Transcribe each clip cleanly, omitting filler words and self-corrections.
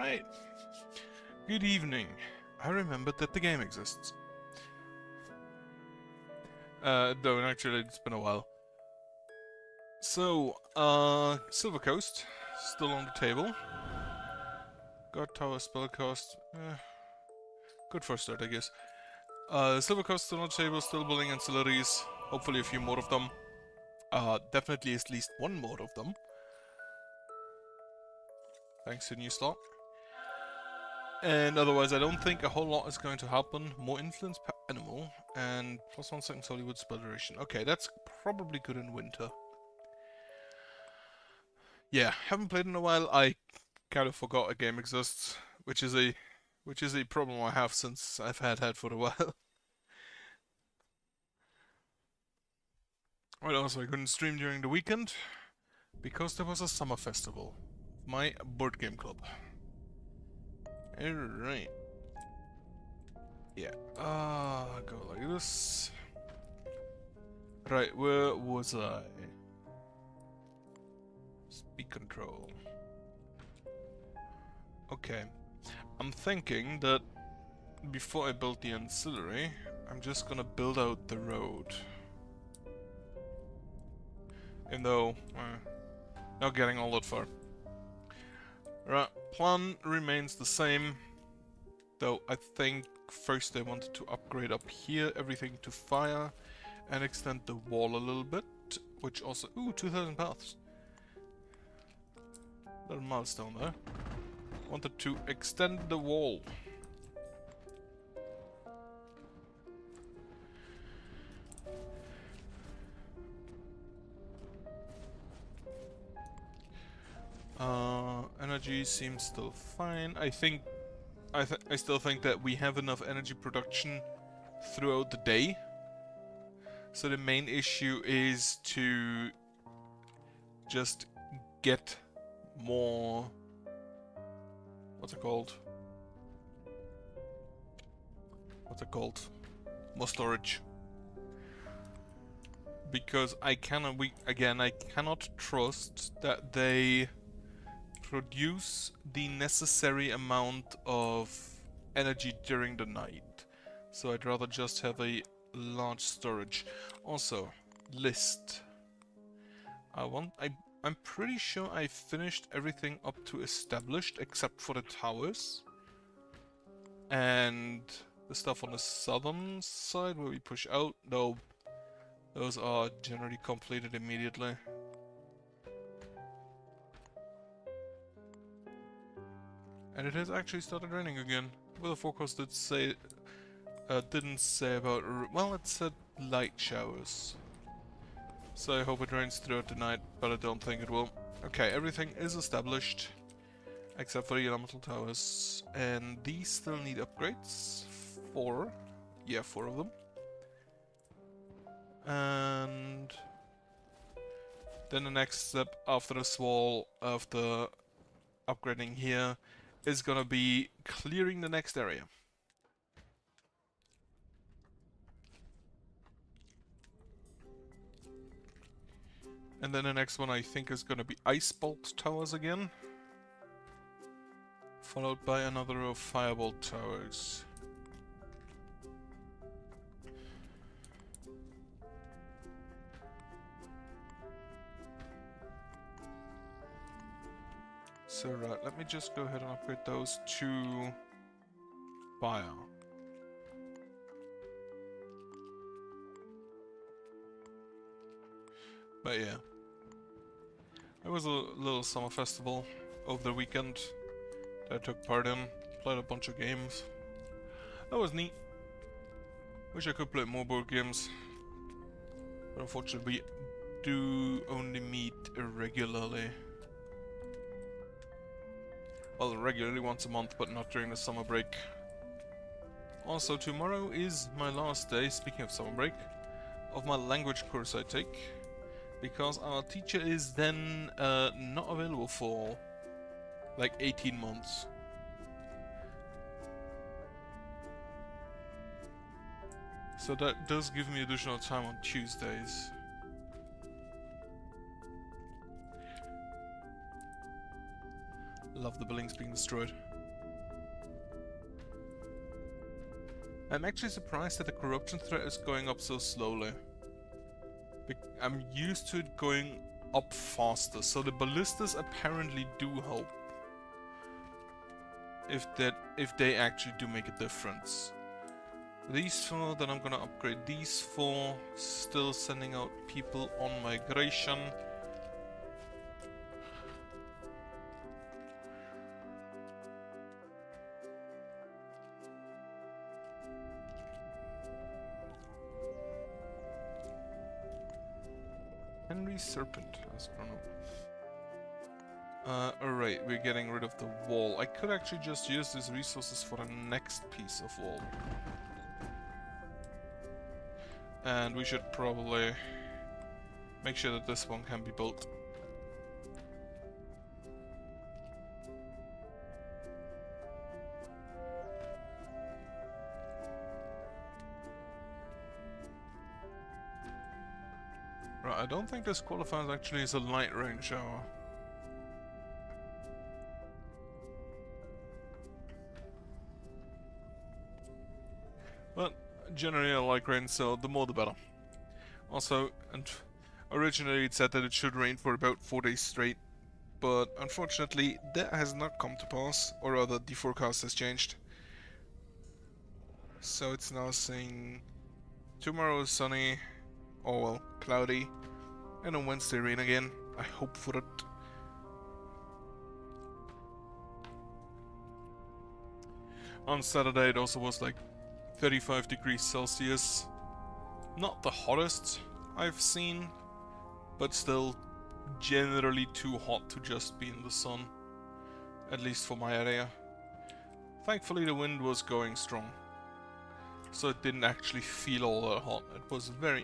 Alright. Good evening. I remembered that the game exists. Though actually it's been a while. So, Silver Coast, still on the table. God Tower spell cost. Good first start, I guess. Silver Coast still on the table, still building ancillaries. Hopefully a few more of them. Definitely at least one more of them. Thanks to new slot. And otherwise, I don't think a whole lot is going to happen. More influence per animal, and +1 second Hollywood spell duration. Okay, that's probably good in winter. Yeah, haven't played in a while. I kind of forgot a game exists, which is a problem I have since I've had for a while. Right, also I couldn't stream during the weekend because there was a summer festival. My board game club. Alright. Yeah. Go like this. Right, where was I? Speed control. Okay. I'm thinking that before I build the ancillary, I'm just gonna build out the road. Even though, not getting all that far. Right, plan remains the same. Though I think first I wanted to upgrade up here everything to fire and extend the wall a little bit, which also... Ooh, 2,000 paths. Little milestone there. Wanted to extend the wall. Energy seems still fine. I still think that we have enough energy production throughout the day. So the main issue is to just get more... What's it called? More storage. Because I cannot trust that they produce the necessary amount of energy during the night. So I'd rather just have a large storage. Also, list. I'm pretty sure I finished everything up to established except for the towers. And the stuff on the southern side where we push out, though those are generally completed immediately. And it has actually started raining again. Well, the forecast didn't say about... Well, it said light showers. So I hope it rains throughout the night, but I don't think it will. Okay, everything is established. Except for the elemental towers. And these still need upgrades. 4. Yeah, 4 of them. And... then the next step after this wall, after upgrading here, is gonna be clearing the next area. And then the next one I think is gonna be ice bolt towers again. Followed by another row of firebolt towers. So right, let me just go ahead and upgrade those to fire. But yeah. There was a little summer festival over the weekend that I took part in. Played a bunch of games. That was neat. Wish I could play more board games. But unfortunately we do only meet irregularly. Well, regularly once a month, but not during the summer break. Also, tomorrow is my last day, speaking of summer break, of my language course I take. Because our teacher is then not available for like 18 months. So that does give me additional time on Tuesdays. Love the buildings being destroyed. I'm actually surprised that the corruption threat is going up so slowly. I'm used to it going up faster, so the ballistas apparently do help. If they actually do make a difference. These 4, then I'm gonna upgrade these 4. Still sending out people on migration. Henry's Serpent has grown up. Alright, we're getting rid of the wall. I could actually just use these resources for the next piece of wall. And we should probably make sure that this one can be built. Right, I don't think this qualifies actually as a light rain shower. But generally I like rain, so the more the better. Also, and originally it said that it should rain for about 4 days straight, but unfortunately that has not come to pass, or rather the forecast has changed. So it's now saying tomorrow is sunny, or well, cloudy, and on Wednesday rain again. I hope for it. On Saturday it also was like 35 degrees Celsius. Not the hottest I've seen, but still generally too hot to just be in the sun, at least for my area. Thankfully the wind was going strong, so it didn't actually feel all that hot. It was very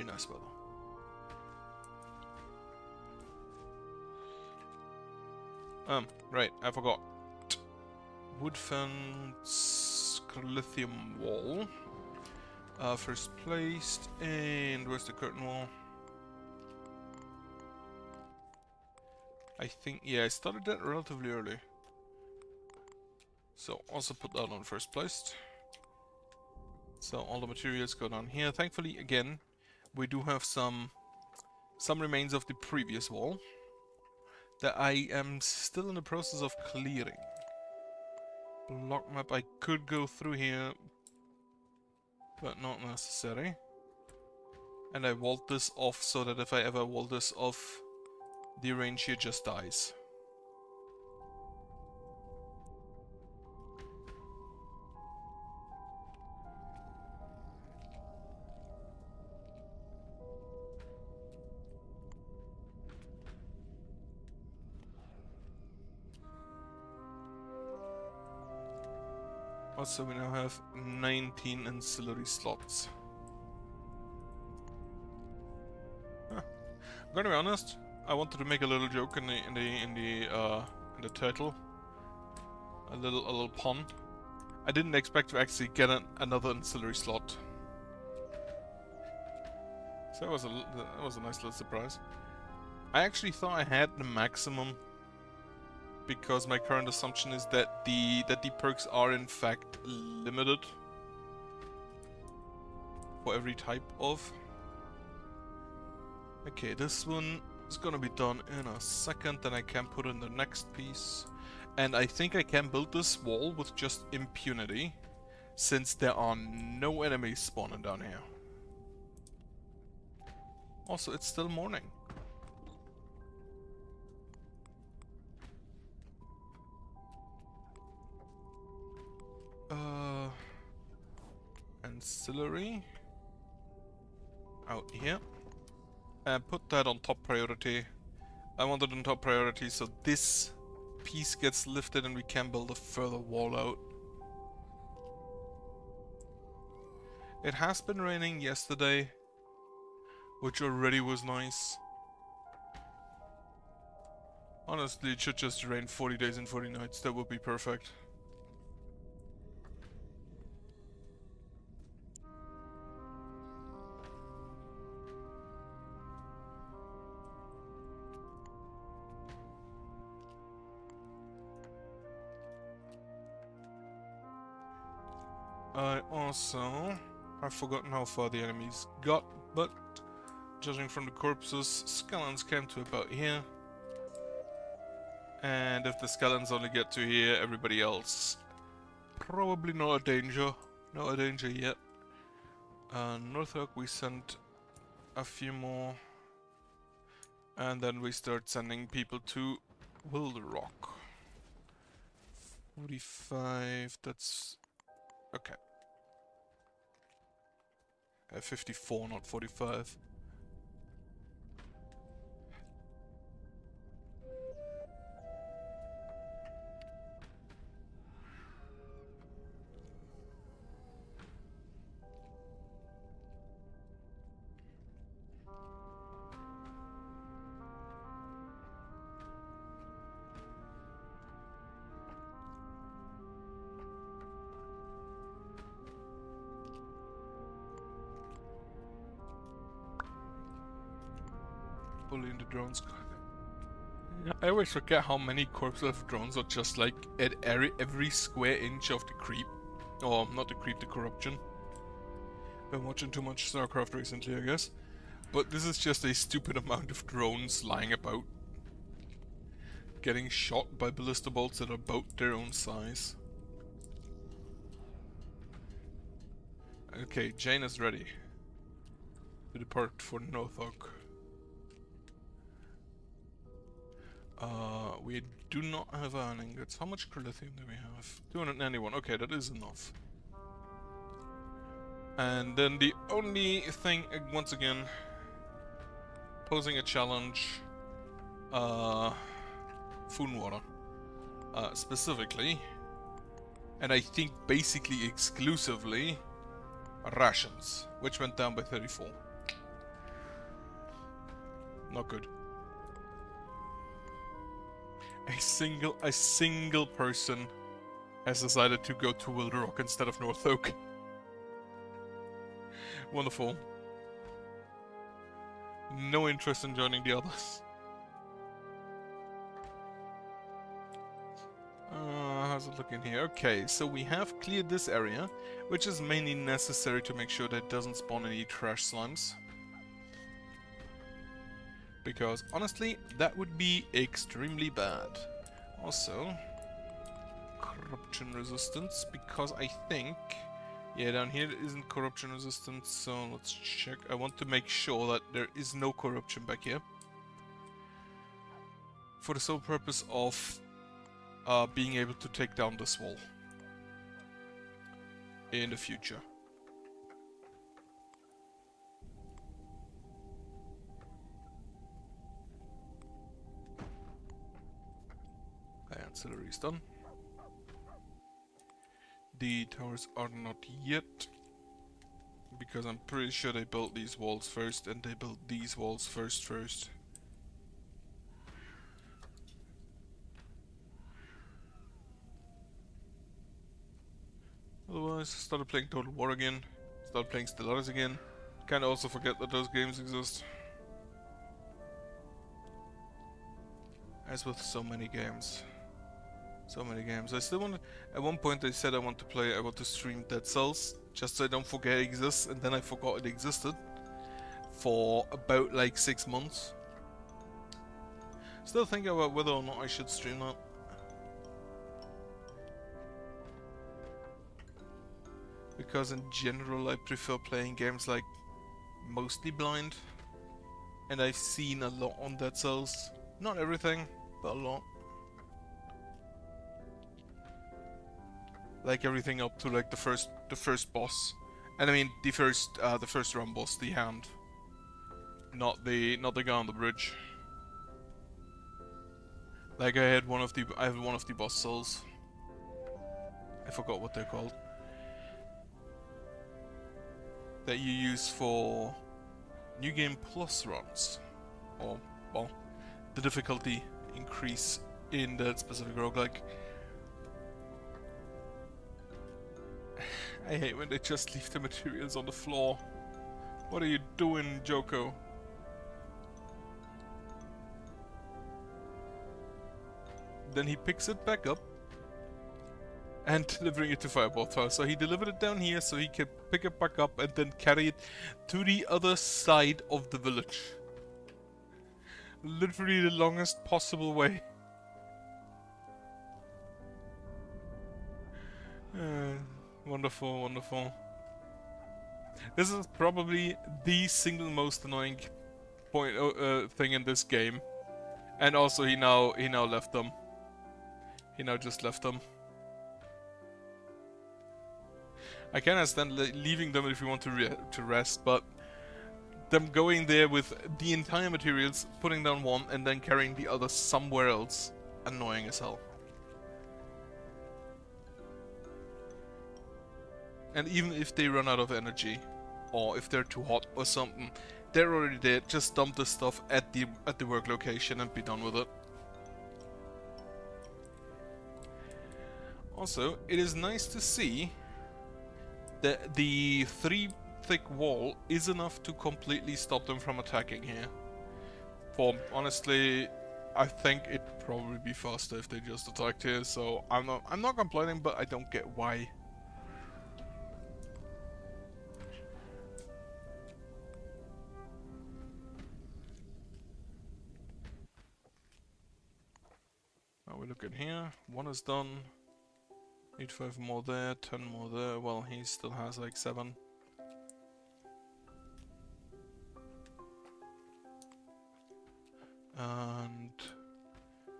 nice weather. Right, I forgot. Wood fence, lithium wall. First placed, and where's the curtain wall? I think, yeah, I started that relatively early. So also put that on first placed. So all the materials go down here. Thankfully, again, we do have some remains of the previous wall that I am still in the process of clearing. Block map, I could go through here, but not necessary. And I walled this off so that if I ever wall this off, the range here just dies. Also, we now have 19 ancillary slots. Huh. I'm gonna be honest. I wanted to make a little joke in the title, a little pun. I didn't expect to actually get another ancillary slot. So that was a nice little surprise. I actually thought I had the maximum, because my current assumption is that the perks are in fact limited for every type of. Okay, this one is gonna be done in a second, then I can put in the next piece. And I think I can build this wall with just impunity, since there are no enemies spawning down here. Also, it's still morning. Ancillary out here, and put that on top priority. I want it on top priority so this piece gets lifted and we can build a further wall out. It has been raining yesterday, which already was nice. Honestly, it should just rain 40 days and 40 nights, that would be perfect. I also have forgotten how far the enemies got, but judging from the corpses, skeletons came to about here. And if the skeletons only get to here, everybody else probably not a danger. Not a danger yet. Northoak, we sent a few more. And then we start sending people to Wilder Rock. 45, that's... okay. 54, not 45. Pulling the drones. Yeah, I always forget how many corpses of drones are just like at every square inch of the creep. Or not the creep, the corruption. Been watching too much StarCraft recently, I guess. But this is just a stupid amount of drones lying about. Getting shot by ballista bolts that are about their own size. Okay, Jane is ready to depart for Northoak. We do not have iron ingots. How much lithium do we have? 291. Okay, that is enough. And then the only thing, once again, posing a challenge, food and water. Specifically, and I think basically exclusively, rations, which went down by 34. Not good. A single person has decided to go to Wilder Rock instead of Northoak. Wonderful. No interest in joining the others. How's it looking here? Okay, so we have cleared this area, which is mainly necessary to make sure that it doesn't spawn any trash slimes. Because, honestly, that would be extremely bad. Also, corruption resistance, because I think... yeah, down here there isn't corruption resistance, so let's check. I want to make sure that there is no corruption back here. For the sole purpose of being able to take down this wall in the future. Ancillary is done. The towers are not yet, because I'm pretty sure they built these walls first, and they built these walls first. Otherwise, started playing Total War again, started playing Stellaris again. Kinda also forget that those games exist. As with so many games. So many games. I still want to... at one point I said I want to stream Dead Cells, just so I don't forget it exists, and then I forgot it existed. For about like 6 months. Still thinking about whether or not I should stream that. Because in general I prefer playing games like mostly blind. And I've seen a lot on Dead Cells. Not everything, but a lot. Like everything up to like the first boss. And I mean the first round boss, the hand. Not the guy on the bridge. Like I had one of the boss souls. I forgot what they're called. That you use for New Game Plus runs. Or, well, the difficulty increase in that specific roguelike. I hate when they just leave the materials on the floor. What are you doing, Joko? Then he picks it back up and delivering it to Fireball Tower. So he delivered it down here so he could pick it back up and then carry it to the other side of the village. Literally the longest possible way. Wonderful, wonderful. This is probably the single most annoying thing in this game. And also he now left them. He now just left them. I can understand leaving them if you want to rest, but them going there with the entire materials, putting down one, and then carrying the other somewhere else, annoying as hell. And even if they run out of energy, or if they're too hot or something, they're already there. Just dump the stuff at the work location and be done with it. Also, it is nice to see that the 3 thick wall is enough to completely stop them from attacking here. For honestly, I think it'd probably be faster if they just attacked here. So I'm not complaining, but I don't get why. Now we look at here. 1 is done. Need 5 more there, 10 more there. Well, he still has like 7. And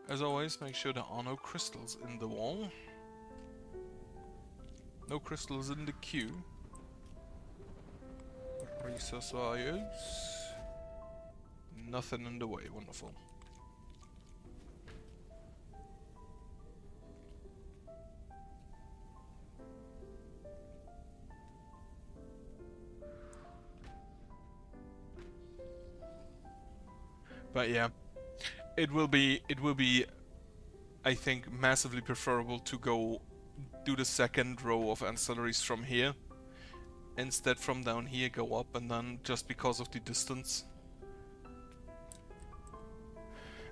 as always, make sure there are no crystals in the wall. No crystals in the queue. Resource values. Nothing in the way. Wonderful. But yeah, it will be, I think, massively preferable to go do the second row of ancillaries from here. Instead from down here, go up and then just because of the distance.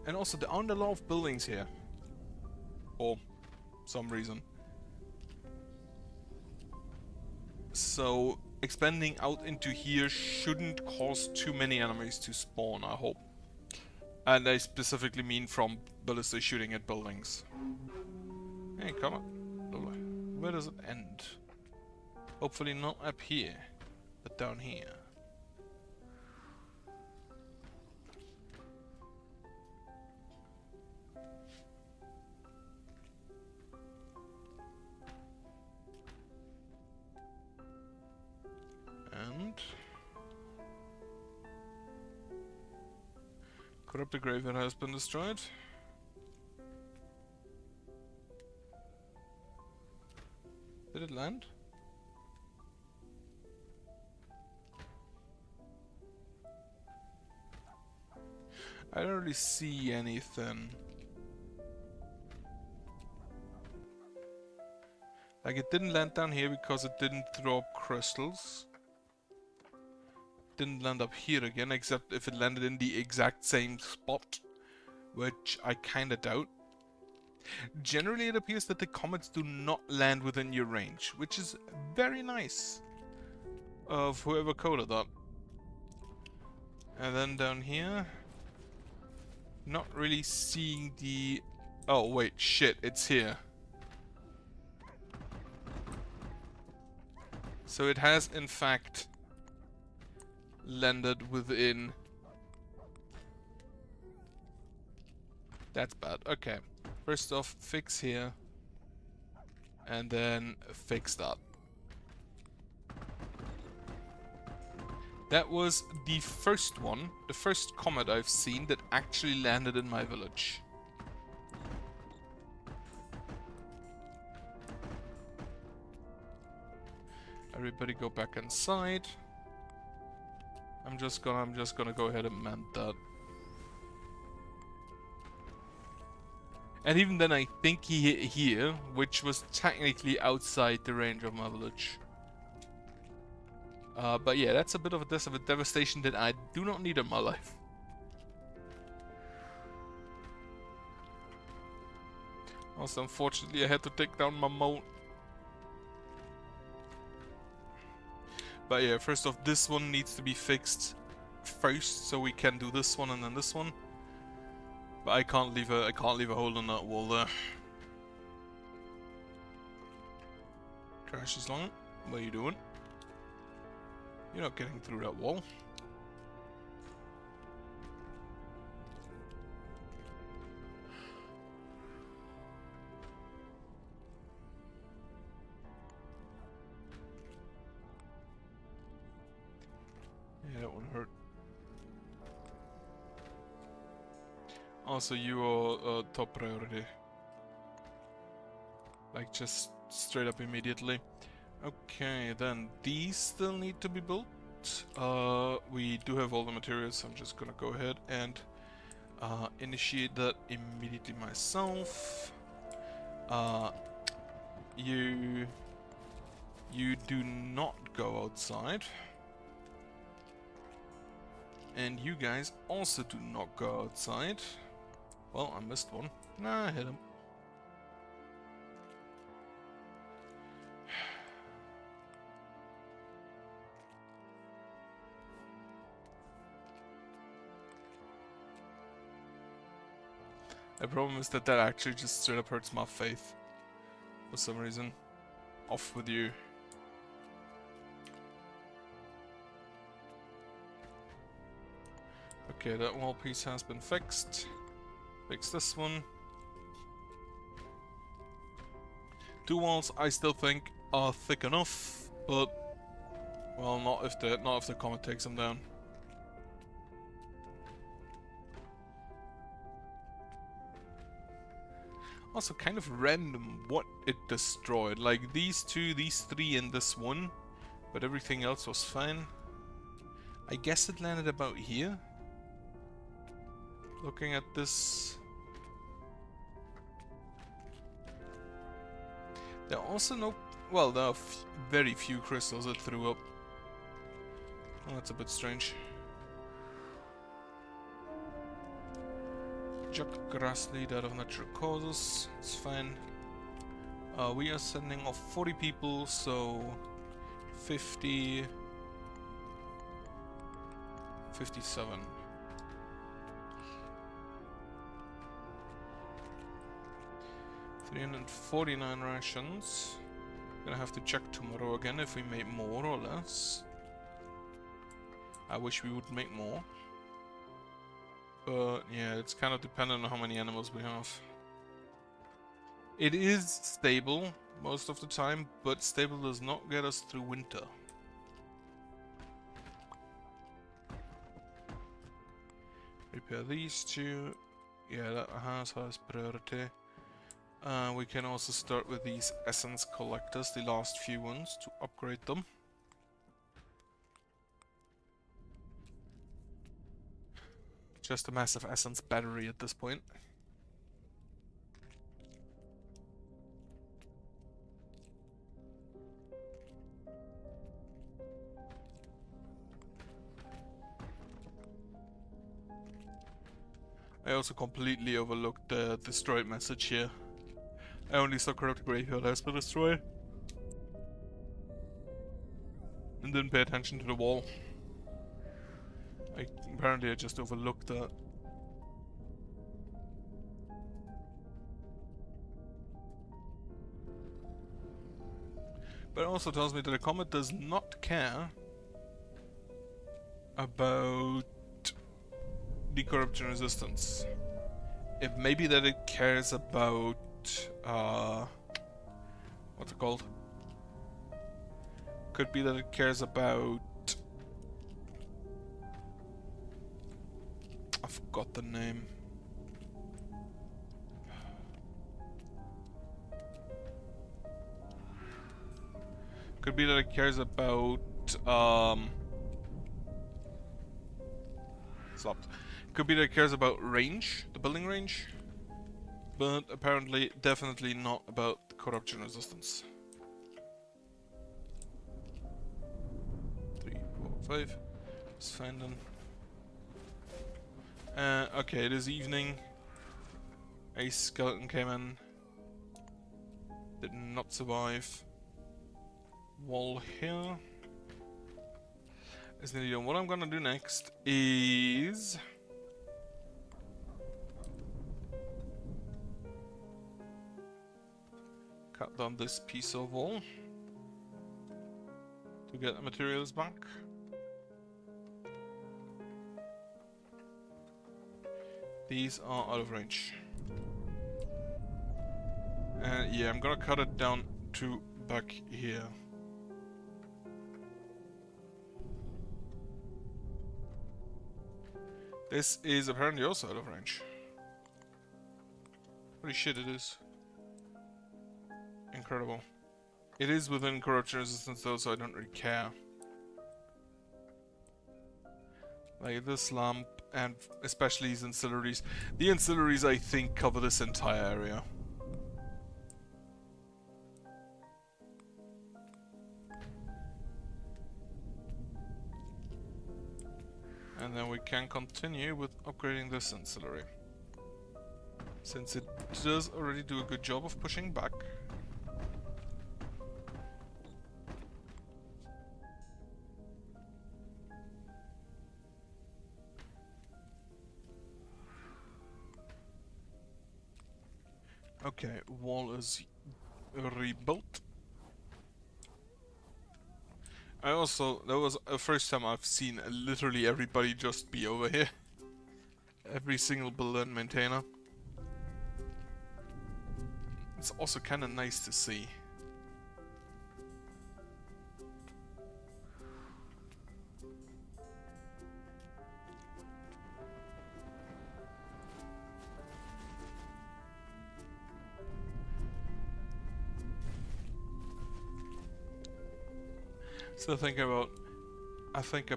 And also there aren't a lot of buildings here. For some reason. So expanding out into here shouldn't cause too many enemies to spawn, I hope. And I specifically mean from ballistas shooting at buildings. Hey, come on. Where does it end? Hopefully not up here, but down here. And corrupted graveyard has been destroyed. Did it land? I don't really see anything. Like, it didn't land down here because it didn't throw up crystals. Didn't land up here again, except if it landed in the exact same spot, which I kinda doubt. Generally, it appears that the comets do not land within your range, which is very nice of whoever coded that. And then down here, not really seeing the... Oh wait, shit, it's here. So it has in fact landed within... That's bad. Okay. First off, fix here. And then fix that. That was the first one, the first comet I've seen that actually landed in my village. Everybody go back inside. I'm just gonna go ahead and mend that. And even then I think he hit here, which was technically outside the range of my village. But yeah, that's a bit of a devastation that I do not need in my life. Also, unfortunately, I had to take down my moat But yeah, first off, this one needs to be fixed first, so we can do this one and then this one. But I can't leave a hole in that wall there. Trash is long. What are you doing? You're not getting through that wall. Yeah, that one hurt. Also, you are top priority. Like, just straight up immediately. Okay, then these still need to be built. We do have all the materials, so I'm just gonna go ahead and initiate that immediately myself. You do not go outside. And you guys also do not go outside. Well, I missed one. Nah, I hit him. The problem is that actually just straight up hurts my faith. For some reason. Off with you. Okay, that wall piece has been fixed. Fix this one. 2 walls I still think are thick enough, but well, not if the comet takes them down. Also, kind of random what it destroyed. Like these 2, these 3, and this one, but everything else was fine. I guess it landed about here. Looking at this. There are also no... Well, there are very few crystals that threw up. Well, that's a bit strange. Chuck grass lead out of natural causes. It's fine. We are sending off 40 people, so 50... 57. $349 rations. Gonna have to check tomorrow again if we make more or less. I wish we would make more. But yeah, it's kind of dependent on how many animals we have. It is stable most of the time, but stable does not get us through winter. Repair these 2. Yeah, that has priority. We can also start with these essence collectors, the last few ones, to upgrade them. Just a massive essence battery at this point. I also completely overlooked the destroyed message here. I only saw corrupted graveyard has been destroyed. And didn't pay attention to the wall. Apparently I just overlooked that. But it also tells me that the comet does not care about the corruption resistance. It may be that it cares about what's it called? Could be that it cares about... I forgot the name. Could be that it cares about stopped. Could be that it cares about range, the building range. But apparently, definitely not about the corruption resistance. 3, 4, 5. Let's find them. Okay, it is evening. A skeleton came in. Did not survive. Wall here. is nearly done. What I'm gonna do next is cut down this piece of wall to get the materials back. These are out of range. And yeah, I'm gonna cut it down to back here. This is apparently also out of range. Holy shit, it is. Incredible. It is within corruption resistance though, so I don't really care. Like this lamp, and especially these ancillaries. The ancillaries, I think, cover this entire area. And then we can continue with upgrading this ancillary. Since it does already do a good job of pushing back. Okay, wall is rebuilt. I also, that was the first time I've seen literally everybody just be over here. Every single builder and maintainer. It's also kind of nice to see. Still thinking about, I think I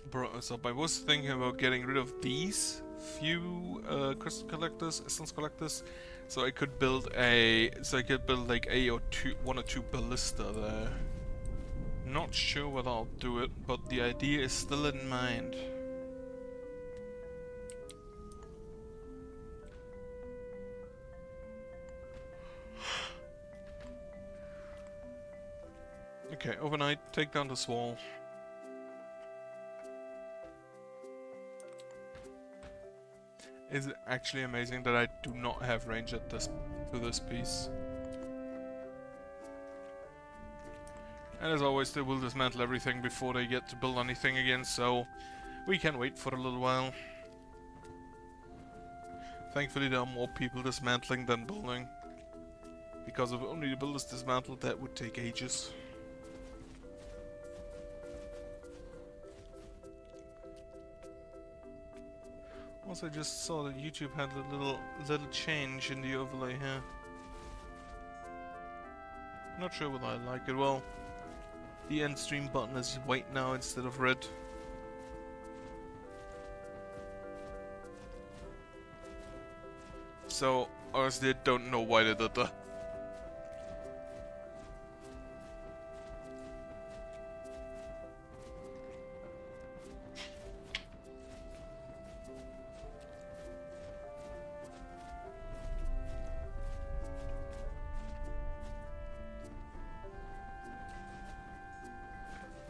brought this up. I was thinking about getting rid of these few crystal collectors, essence collectors, so I could build like one or two ballista there. Not sure whether I'll do it, but the idea is still in mind. Okay, overnight, take down this wall. Is it actually amazing that I do not have range at this to this piece? And as always, they will dismantle everything before they get to build anything again, so we can wait for a little while. Thankfully, there are more people dismantling than building. Because if only the builders dismantled, that would take ages. Also, I just saw that YouTube had a little change in the overlay here. Not sure whether I like it. Well, the end stream button is white now instead of red. So, honestly, I don't know why they did that.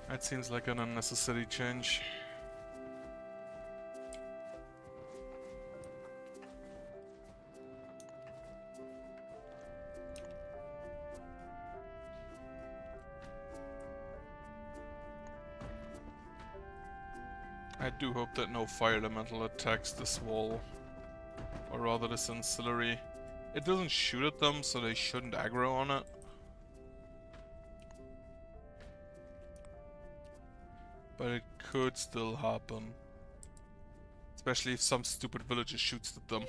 That seems like an unnecessary change. I do hope that no fire elemental attacks this wall, or rather this ancillary. It doesn't shoot at them, so they shouldn't aggro on it. But it could still happen. Especially if some stupid villager shoots at them.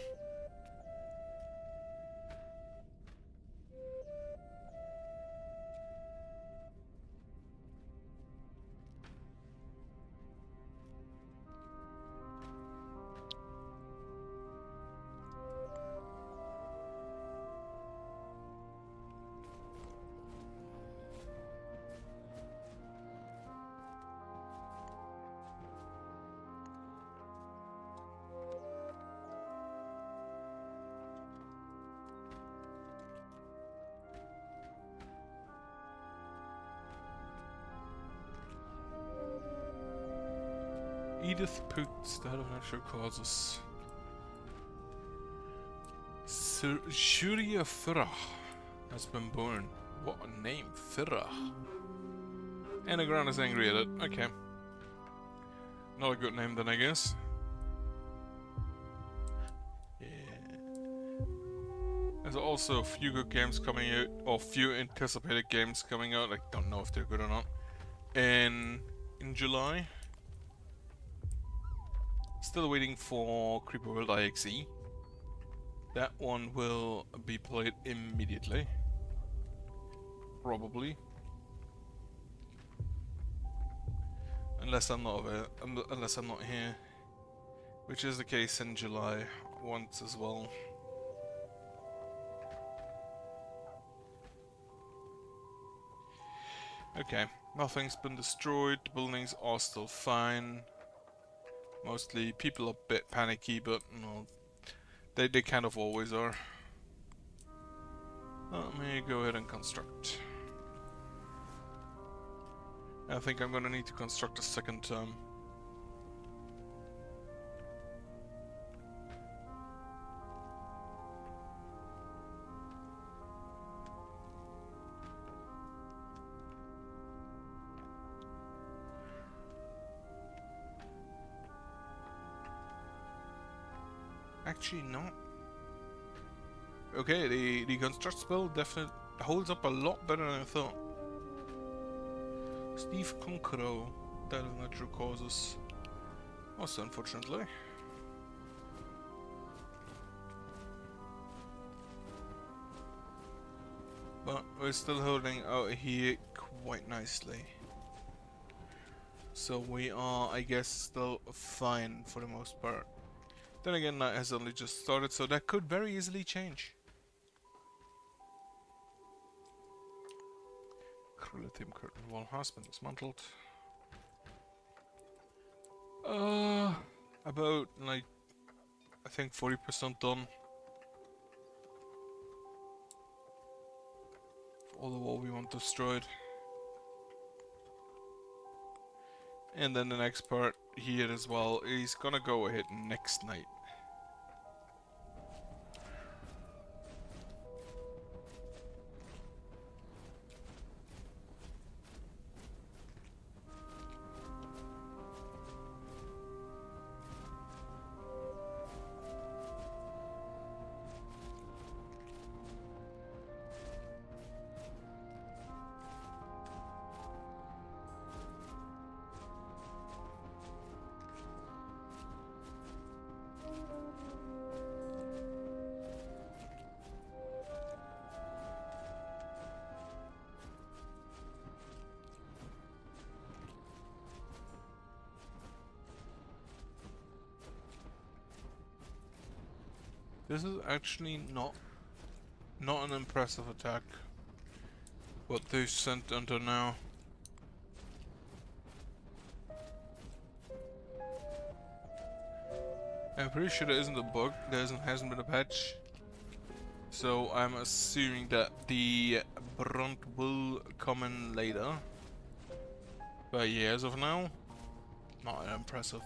Edith Poots, the head of natural causes. Shuria Firah has been born. What a name, Firah. And the ground is angry at it. Okay. Not a good name then, I guess. Yeah. There's also a few good games coming out, or few anticipated games coming out. I don't know if they're good or not. In July. Still waiting for Creeper World IXE. That one will be played immediately. Probably. Unless I'm not here. Which is the case in July once as well. Okay, nothing's been destroyed, the buildings are still fine. Mostly people are a bit panicky, but no, they kind of always are. Let me go ahead and construct. I think I'm gonna need to construct a second time. Actually, not. Okay, the construct spell definitely holds up a lot better than I thought. Steve Conqueror, that of natural causes. Also, unfortunately. But we're still holding out here quite nicely. So we are, I guess, still fine for the most part. Then again, night has only just started, so that could very easily change. Lithium curtain wall has been dismantled. About like I think 40% done. For all the wall we want destroyed. And then the next part here as well is gonna go ahead next night. This is actually not an impressive attack. What they've sent until now. I'm pretty sure there isn't a bug. Hasn't been a patch. So I'm assuming that the brunt will come in later. But yeah, as of now, not impressive.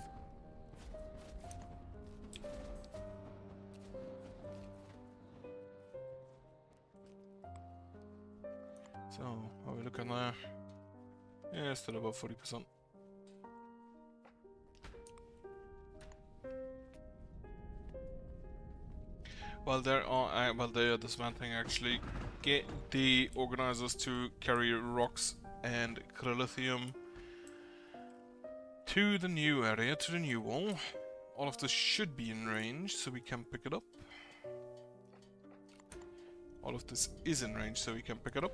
So, how are we looking there? Yeah, still about 40%. While they are dismantling, actually, get the organizers to carry rocks and lithium to the new area, to the new wall. All of this should be in range, so we can pick it up. All of this is in range, so we can pick it up.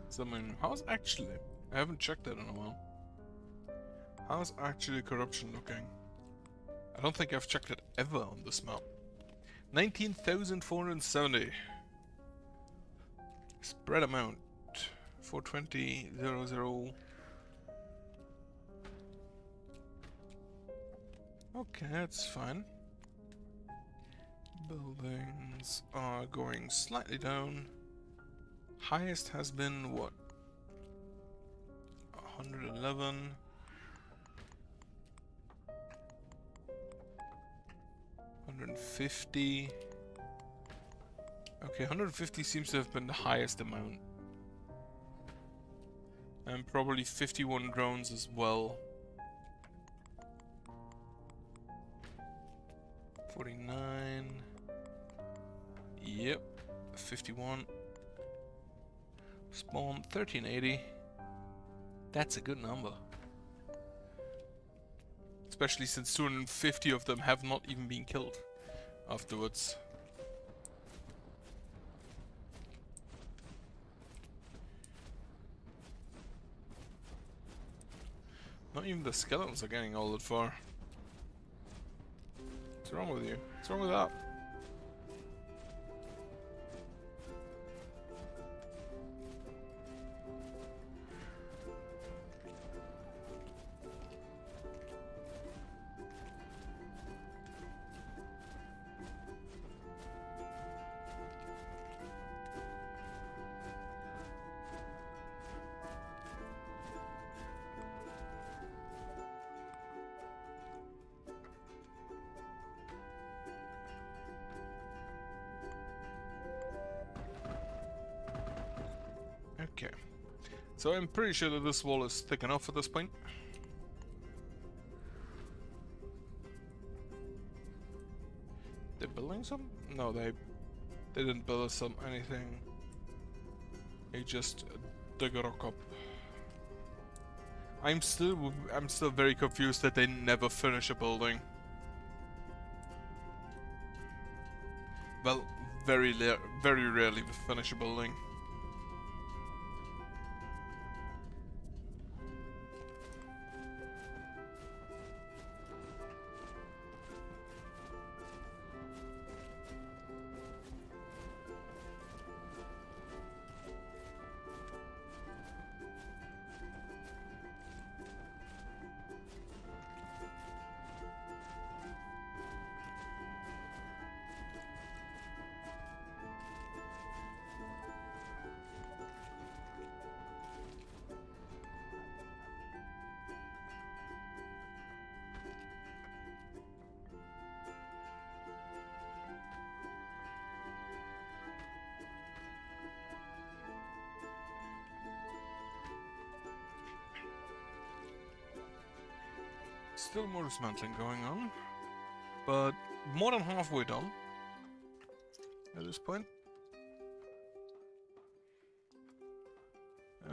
So, I mean, how's actually... I haven't checked that in a while. How's actually corruption looking? I don't think I've checked it ever on this map. 19,470. Spread amount. 420, 00. Okay, that's fine. Buildings are going slightly down. Highest has been what? 111. 150. Okay, 150 seems to have been the highest amount. And probably 51 drones as well. 49. Yep. 51. Spawn 1380. That's a good number. Especially since 250 of them have not even been killed afterwards. Not even the skeletons are getting all that far. What's wrong with you? What's wrong with that? Okay. So I'm pretty sure that this wall is thick enough at this point. They're building some? No, they didn't build some anything. They just dug a rock up. I'm still very confused that they never finish a building. Well, very rarely finish a building. Still more dismantling going on, but more than halfway done at this point.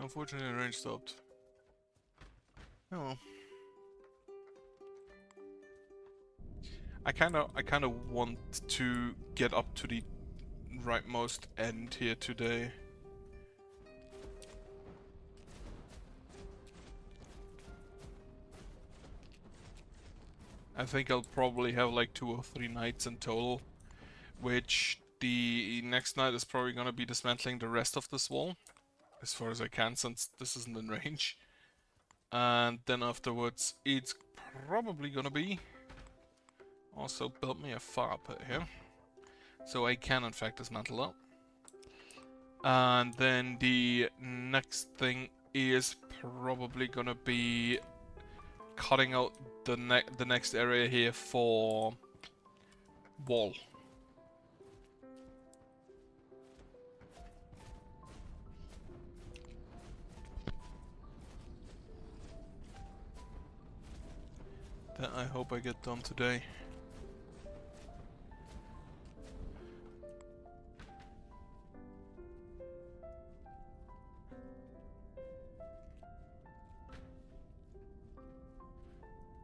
Unfortunately, the range stopped. Oh well. I kind of want to get up to the rightmost end here today. I think I'll probably have like 2 or 3 nights in total, which the next night is probably gonna be dismantling the rest of this wall, as far as I can, since this isn't in range. And then afterwards, it's probably gonna be also build me a fire pit here, so I can in fact dismantle that. And then the next thing is probably gonna be cutting out the next area here for wall. That I hope I get done today.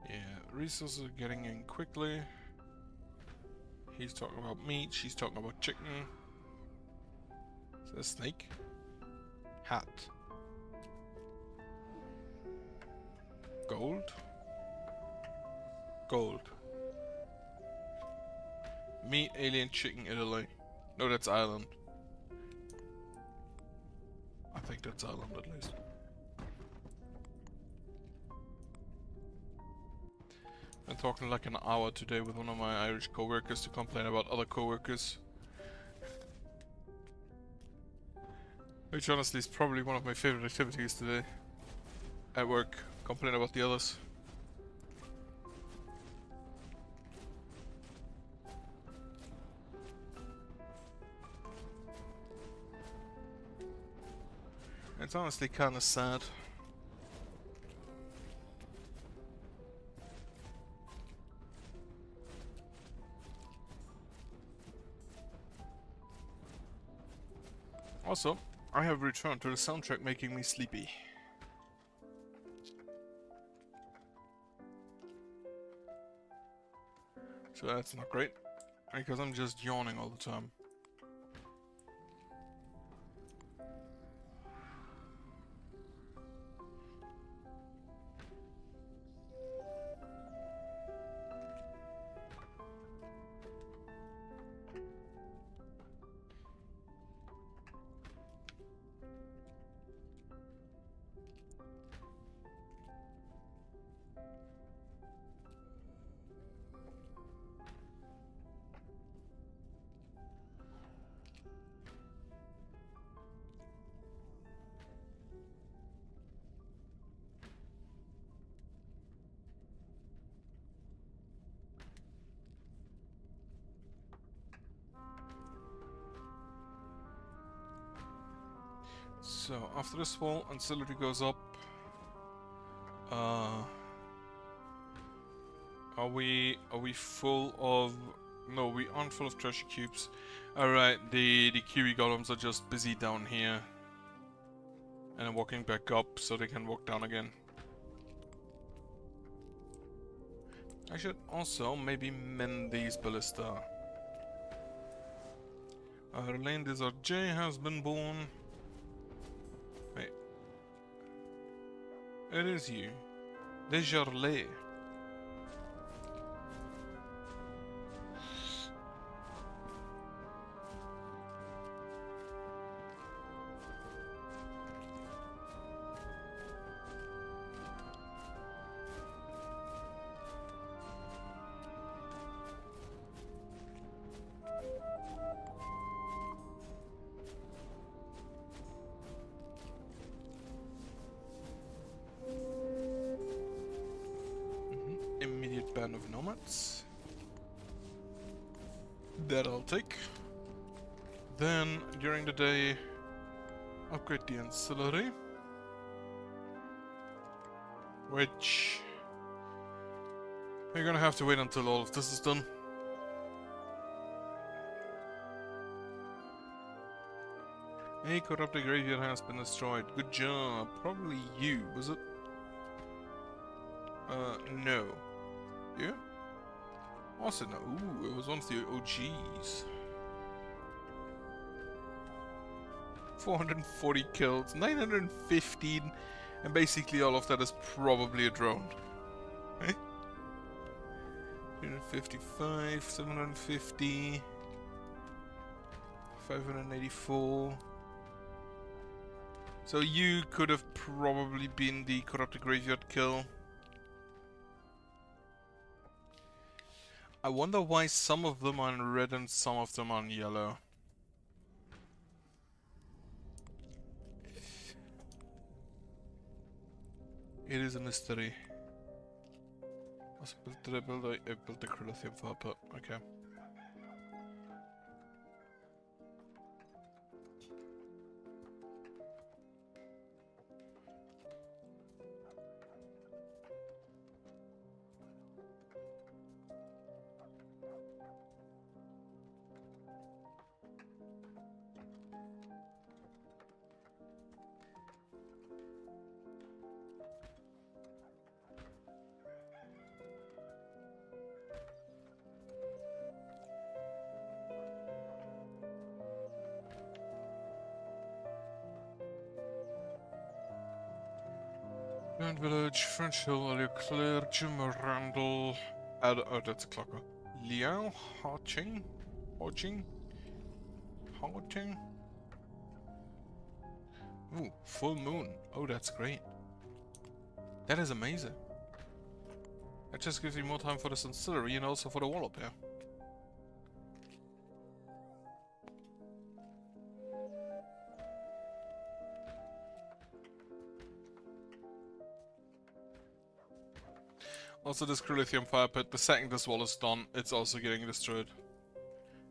Yeah, resources are getting in quickly. He's talking about meat, she's talking about chicken. Is that a snake? Hat. Gold? Gold. Meat, alien, chicken, Italy. No, that's Ireland. I think that island at least. I'm talking like an hour today with one of my Irish co-workers to complain about other co-workers. Which honestly is probably one of my favorite activities today. At work, complain about the others. It's honestly kinda sad. Also, I have returned to the soundtrack making me sleepy. So that's not great, because I'm just yawning all the time. So, after this wall, Ancillary goes up. Are we full of... No, we aren't full of treasure cubes. Alright, the Kiwi golems are just busy down here. And I'm walking back up so they can walk down again. I should also maybe mend these ballista. Arlene Desarjay has been born. Wait. It is you. Desjardins. Immediate ban of nomads. That I'll take. Then, during the day, upgrade the Ancillary. Which... we're gonna have to wait until all of this is done. A corrupted graveyard has been destroyed. Good job. Probably you, was it? No. Yeah? Also no. Ooh, it was one of the OGs. 440 kills, 915, and basically all of that is probably a drone. 355, 750, 584. So you could have probably been the corrupted graveyard kill. I wonder why some of them are in red and some of them are in yellow. It is a mystery. Did I build the Crilithium for but okay. Grand Village, French Hill, Earlier Claire, Jim Randall, oh that's a clocker. Liao Haching? Haching? Haching? Ooh, full moon. Oh, that's great. That is amazing. That just gives me more time for this ancillary and also for the wall up here. Also, this Crylithium fire pit, the second this wall is done, it's also getting destroyed.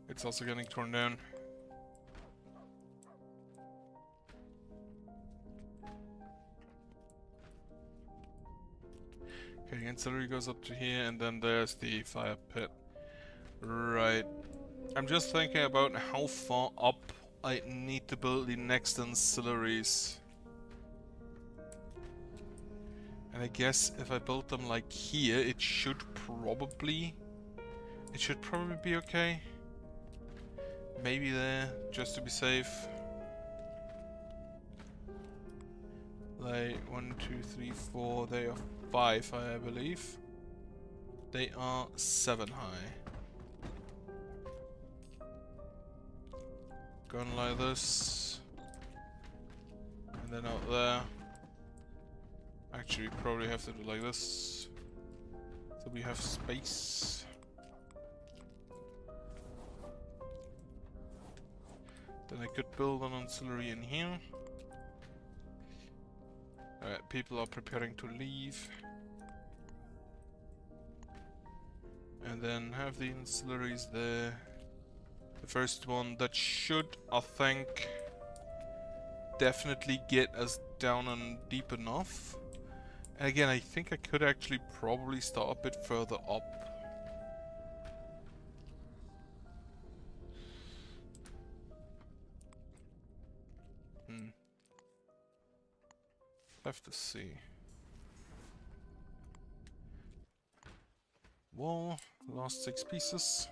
It's also getting torn down. Okay, the ancillary goes up to here, and then there's the fire pit. Right. I'm just thinking about how far up I need to build the next ancillaries. And I guess if I build them like here, it should probably be okay. Maybe there, just to be safe. Like 1, 2, 3, 4. They are 5 high, I believe. They are 7 high. Going like this, and then out there. Actually, we probably have to do like this, so we have space. Then I could build an ancillary in here. Alright, people are preparing to leave. And then have the ancillaries there. The first one that should, I think, definitely get us down and deep enough. And again, I think I could actually probably start a bit further up. Have to see. Wall, last 6 pieces.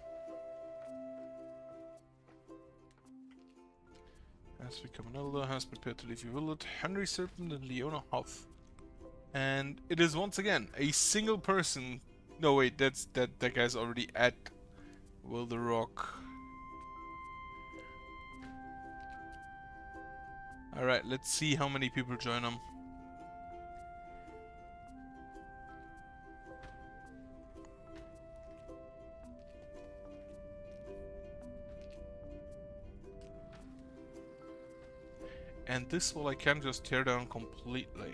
Has become an elder, has prepared to leave your village. Henry Serpent and Leona Huff. And it is once again a single person. No wait, that guy's already at Will the Rock. Alright, let's see how many people join him. And this wall I can just tear down completely.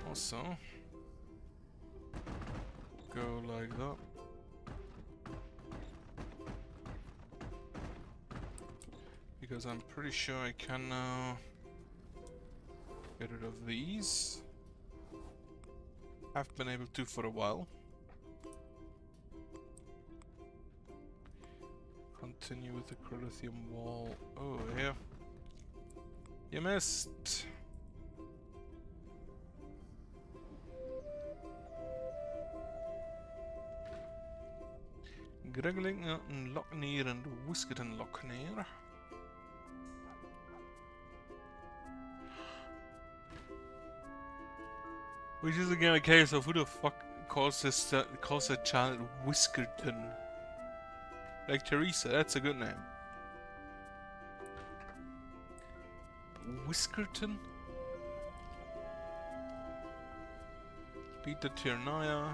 Also, go like that. Because I'm pretty sure I can now get rid of these. I've been able to for a while. Continue with the Crylithium wall. Oh, yeah. You missed! Greggling and Lochneer and Whisket and Lochneer. Which is again a case of who the fuck calls a child Whiskerton? Like Teresa, that's a good name. Whiskerton? Beat the Tyrnaya.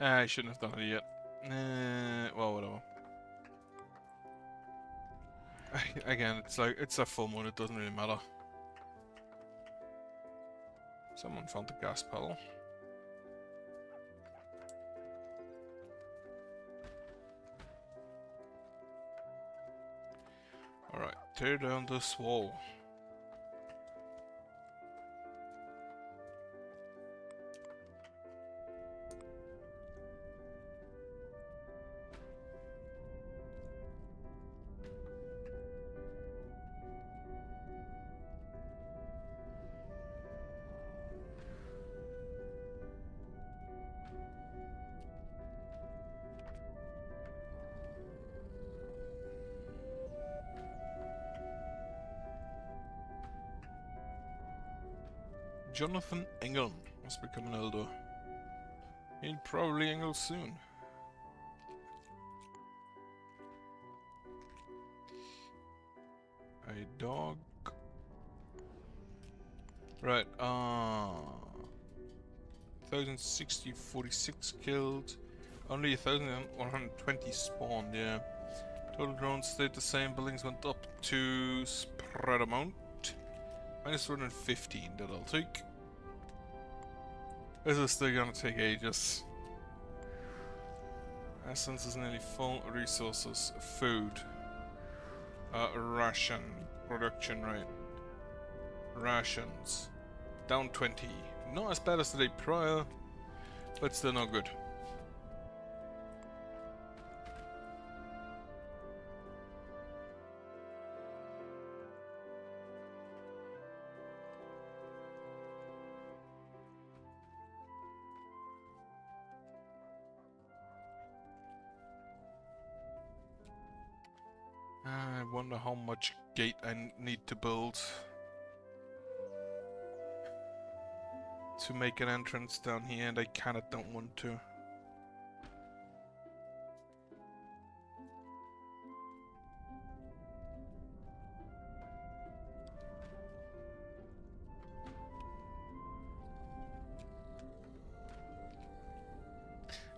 I shouldn't have done it yet. Well, whatever. Again, it's like, it's a full moon, it doesn't really matter. Someone found the gas pedal. tear down this wall. Jonathan Engel must become an elder. He'll probably Engel soon. A dog. Right, 1060, 46 killed. Only 1120 spawned, yeah. Total drones stayed the same, buildings went up to spread amount. Minus 115 that I'll take. This is still gonna take ages. Essence is nearly full. Resources, food. Ration. Production rate. Rations. Down 20. Not as bad as the day prior, but still not good. I wonder how much gate I need to build to make an entrance down here, and I kinda don't want to.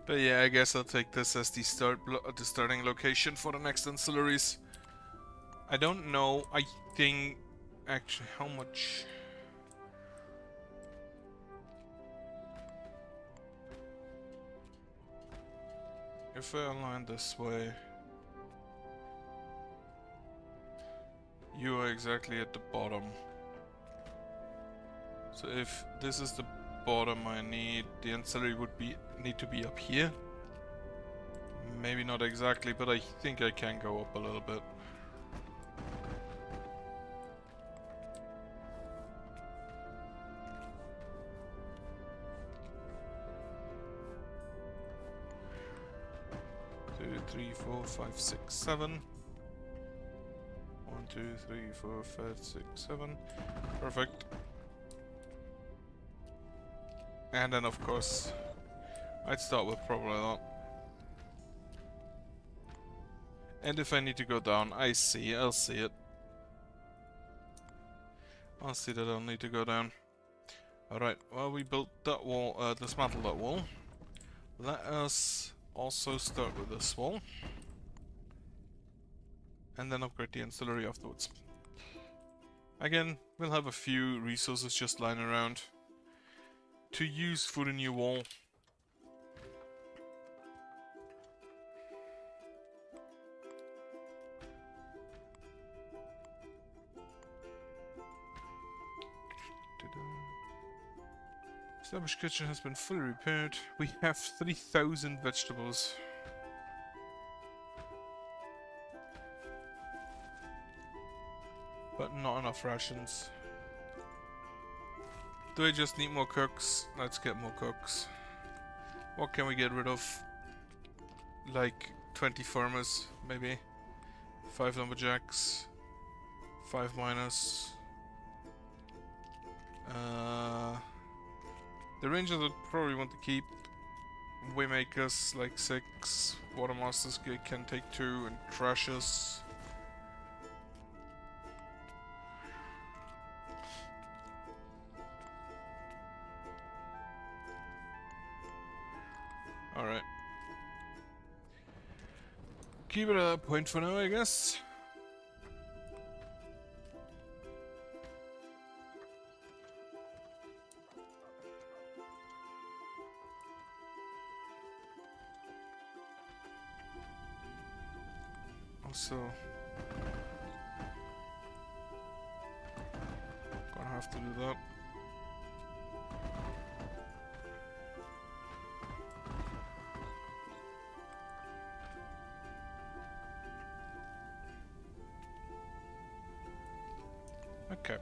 But yeah, I guess I'll take this as the starting location for the next ancillaries. I don't know, I think actually how much. If I align this way, you are exactly at the bottom. So if this is the bottom I need, the ancillary would need to be up here. Maybe not exactly, but I think I can go up a little bit. Two, 3, 4, 5, 6, 7. 1, 2, 3, 4, 5, 6, 7. Perfect. And then of course, I'd start with probably that. And if I need to go down, I'll see it. I'll see that I'll need to go down. Alright, well we built that wall, dismantled that wall. Let us also start with this wall. And then upgrade the ancillary afterwards. Again, we'll have a few resources just lying around to use for the new wall. Established kitchen has been fully repaired. We have 3,000 vegetables. But not enough rations. Do I just need more cooks? Let's get more cooks. What can we get rid of? Like 20 farmers, maybe. 5 lumberjacks. 5 miners. The rangers would probably want to keep. Waymakers like 6. Watermasters can take 2, and trashers. Alright. Keep it at that point for now, I guess. Also, have to do that. Okay.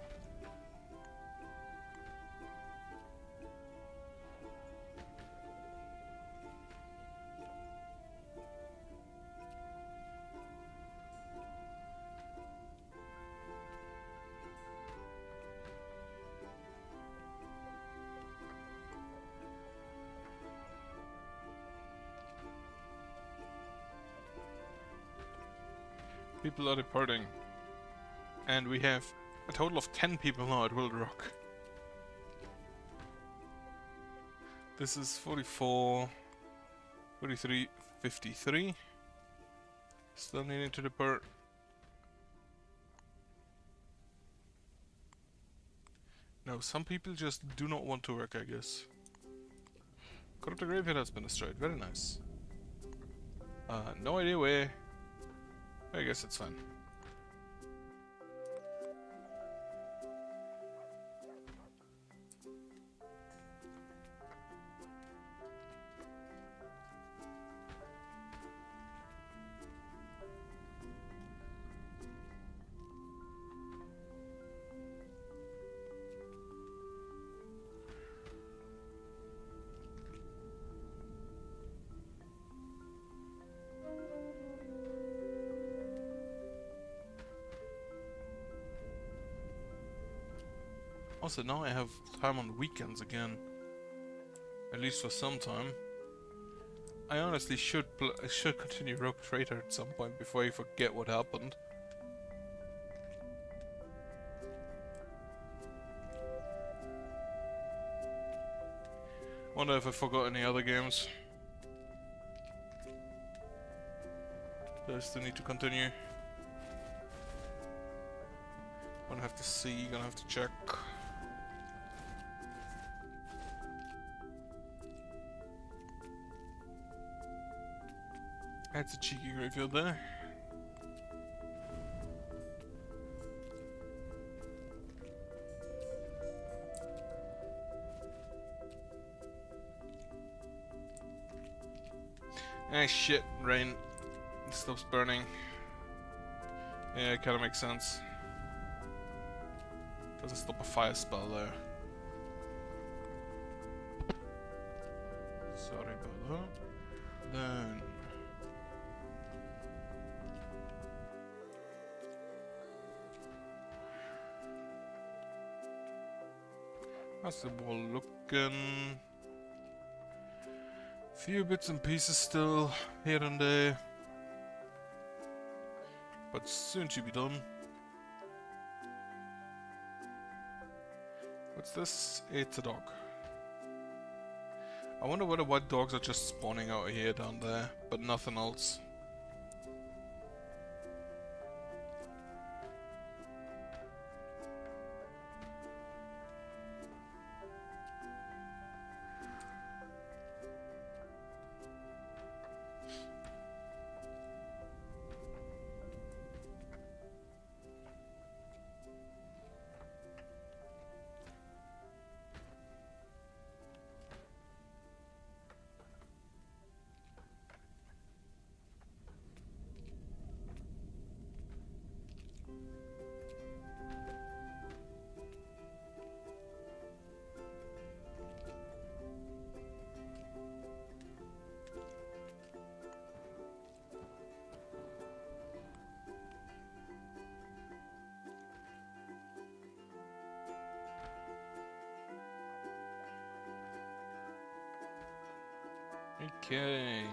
People are departing. And we have a total of 10 people now at Wild Rock. This is 44, 43, 53. Still needing to depart. No, some people just do not want to work, I guess. Corrupted graveyard has been destroyed. Very nice. No idea where. I guess it's fine. Also, now I have time on weekends again. At least for some time. I honestly should continue Rogue Trader at some point before I forget what happened. Wonder if I forgot any other games. Do I still need to continue? Gonna have to see, gonna have to check. That's a cheeky graveyard there. Ah shit, rain. It stops burning. Yeah, it kinda makes sense. Doesn't stop a fire spell there. Sorry about that. Then... how's the wall looking? Few bits and pieces still here and there, but soon to be done. What's this? It's a dog. I wonder whether white dogs are just spawning out here down there, but nothing else. Okay.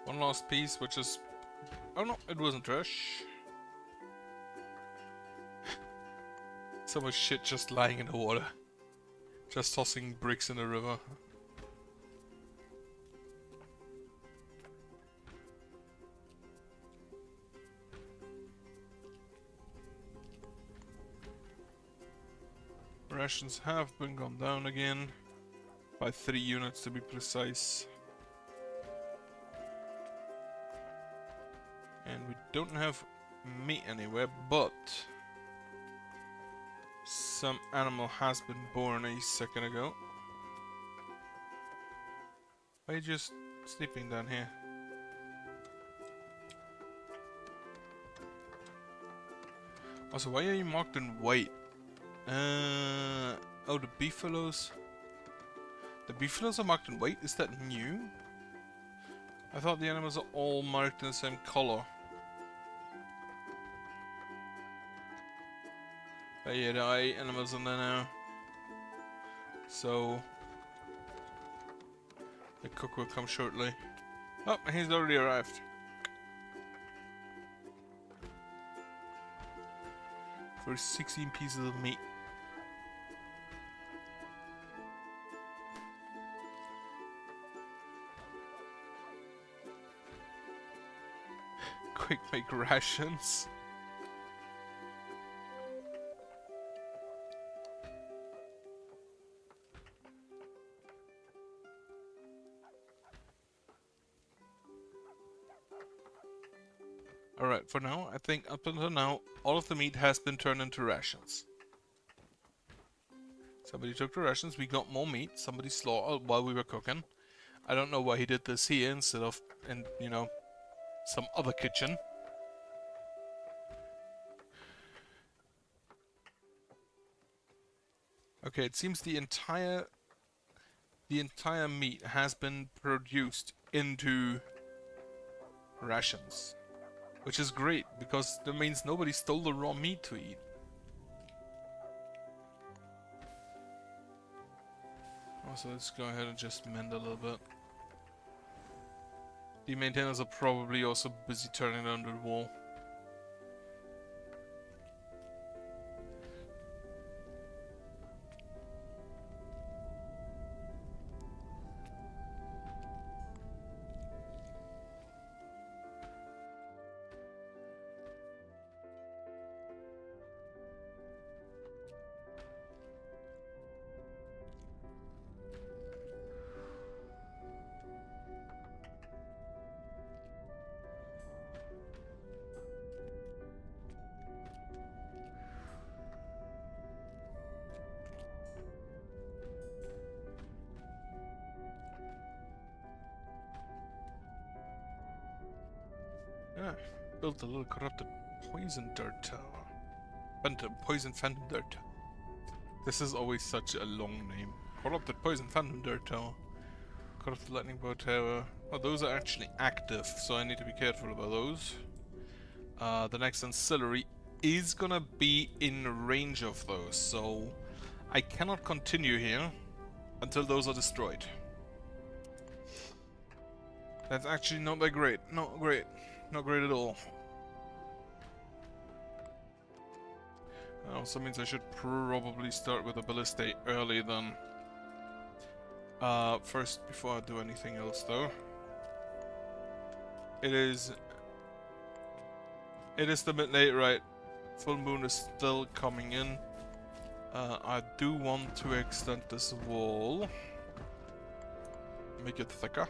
One last piece, which is... oh no, it wasn't trash. So much shit just lying in the water. Just tossing bricks in the river. Rations have been gone down again. By 3 units to be precise. And we don't have meat anywhere, but Some animal has been born a second ago. Why are you just sleeping down here? Also, why are you marked in white? Oh, the beefaloes. The beefaloes are marked in white? Is that new? I thought the animals are all marked in the same color. But yeah, there are 8 animals in there now. So the cook will come shortly. Oh, he's already arrived. For 16 pieces of meat. Quick make rations. Alright, for now, I think up until now, all of the meat has been turned into rations. Somebody took the rations, we got more meat, somebody slaughtered while we were cooking. I don't know why he did this here instead of in, you know, some other kitchen. Okay, it seems the entire meat has been produced into rations. Which is great, because that means nobody stole the raw meat to eat. Also, let's go ahead and just mend a little bit. The maintainers are probably also busy turning down the wall. Yeah, built a little corrupted poison dirt tower. Poison phantom dirt. This is always such a long name. Corrupted poison phantom dirt tower. Corrupted lightning bow tower. Oh, those are actually active, so I need to be careful about those. The next ancillary is gonna be in range of those, so I cannot continue here until those are destroyed. That's actually not that great. Not great. Not great at all. That also means I should probably start with a ballista early then. First, before I do anything else though. It is the midnight, right? Full moon is still coming in. I do want to extend this wall. Make it thicker.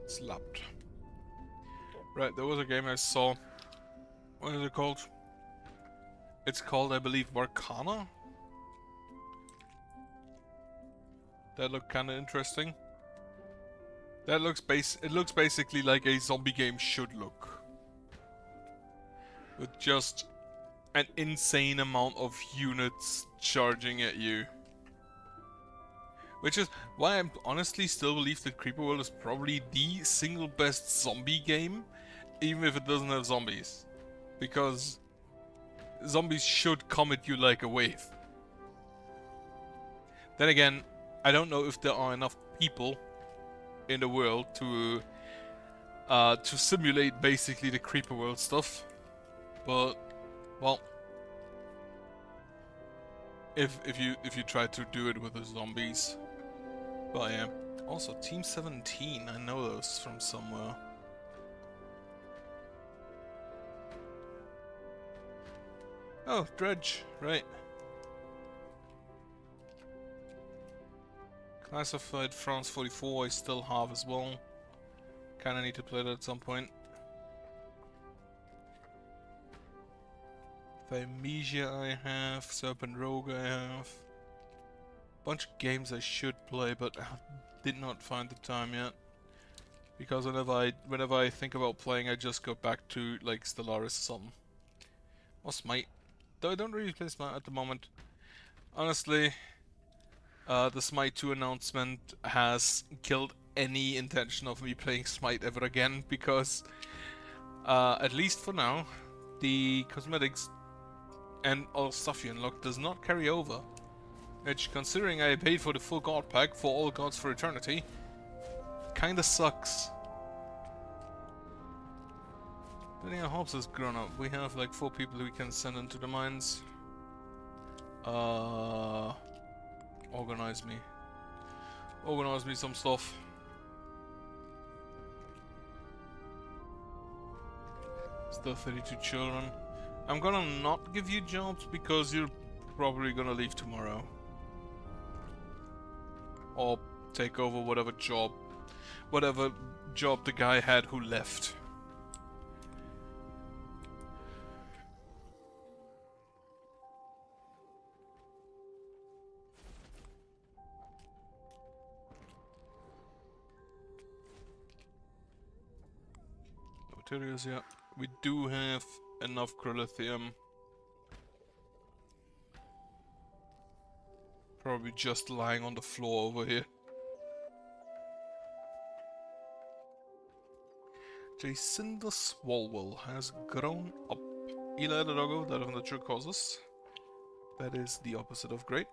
Slapped. Right, there was a game I saw. What is it called? It's called, I believe, Marcana? That looked kinda interesting. That looks it looks basically like a zombie game should look. With just an insane amount of units charging at you. Which is why I honestly still believe that Creeper World is probably the single best zombie game, even if it doesn't have zombies. Because zombies should come at you like a wave. Then again, I don't know if there are enough people in the world to simulate basically the Creeper World stuff. But well, if you try to do it with the zombies. But yeah. Also, Team 17, I know those from somewhere. Oh, dredge, right. Classified France 44 I still have as well. Kinda need to play that at some point. Thymesia I have, Serpent Rogue I have. Bunch of games I should play, but I did not find the time yet. Because whenever I think about playing, I just go back to like Stellaris or something. Or Smite. Though I don't really play Smite at the moment. Honestly, the Smite 2 announcement has killed any intention of me playing Smite ever again, because at least for now, the cosmetics and all stuff you unlock does not carry over. Which, considering I paid for the full god pack for all gods for eternity, kinda sucks. But yeah, Hobbs has grown up. We have like 4 people we can send into the mines. Organize me. Organize me some stuff. Still 32 children. I'm gonna not give you jobs because you're probably gonna leave tomorrow. Or take over whatever job the guy had who left. Materials, yeah. We do have enough chrolithium. Probably just lying on the floor over here. Jacinda Swalwell has grown up. Eli the doggo, that of natural causes. That is the opposite of great.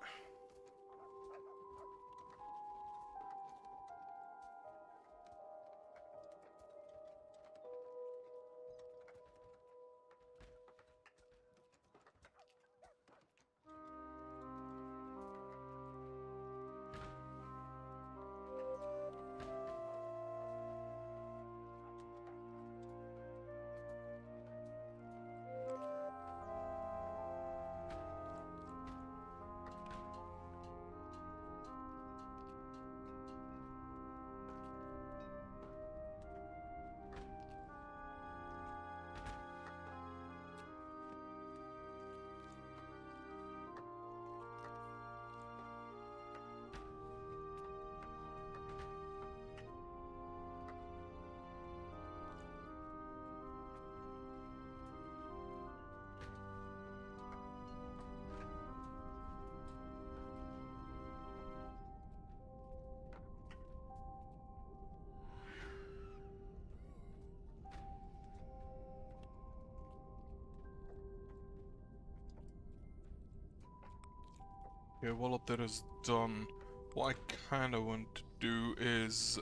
Okay, well up there is done. What I kinda want to do is,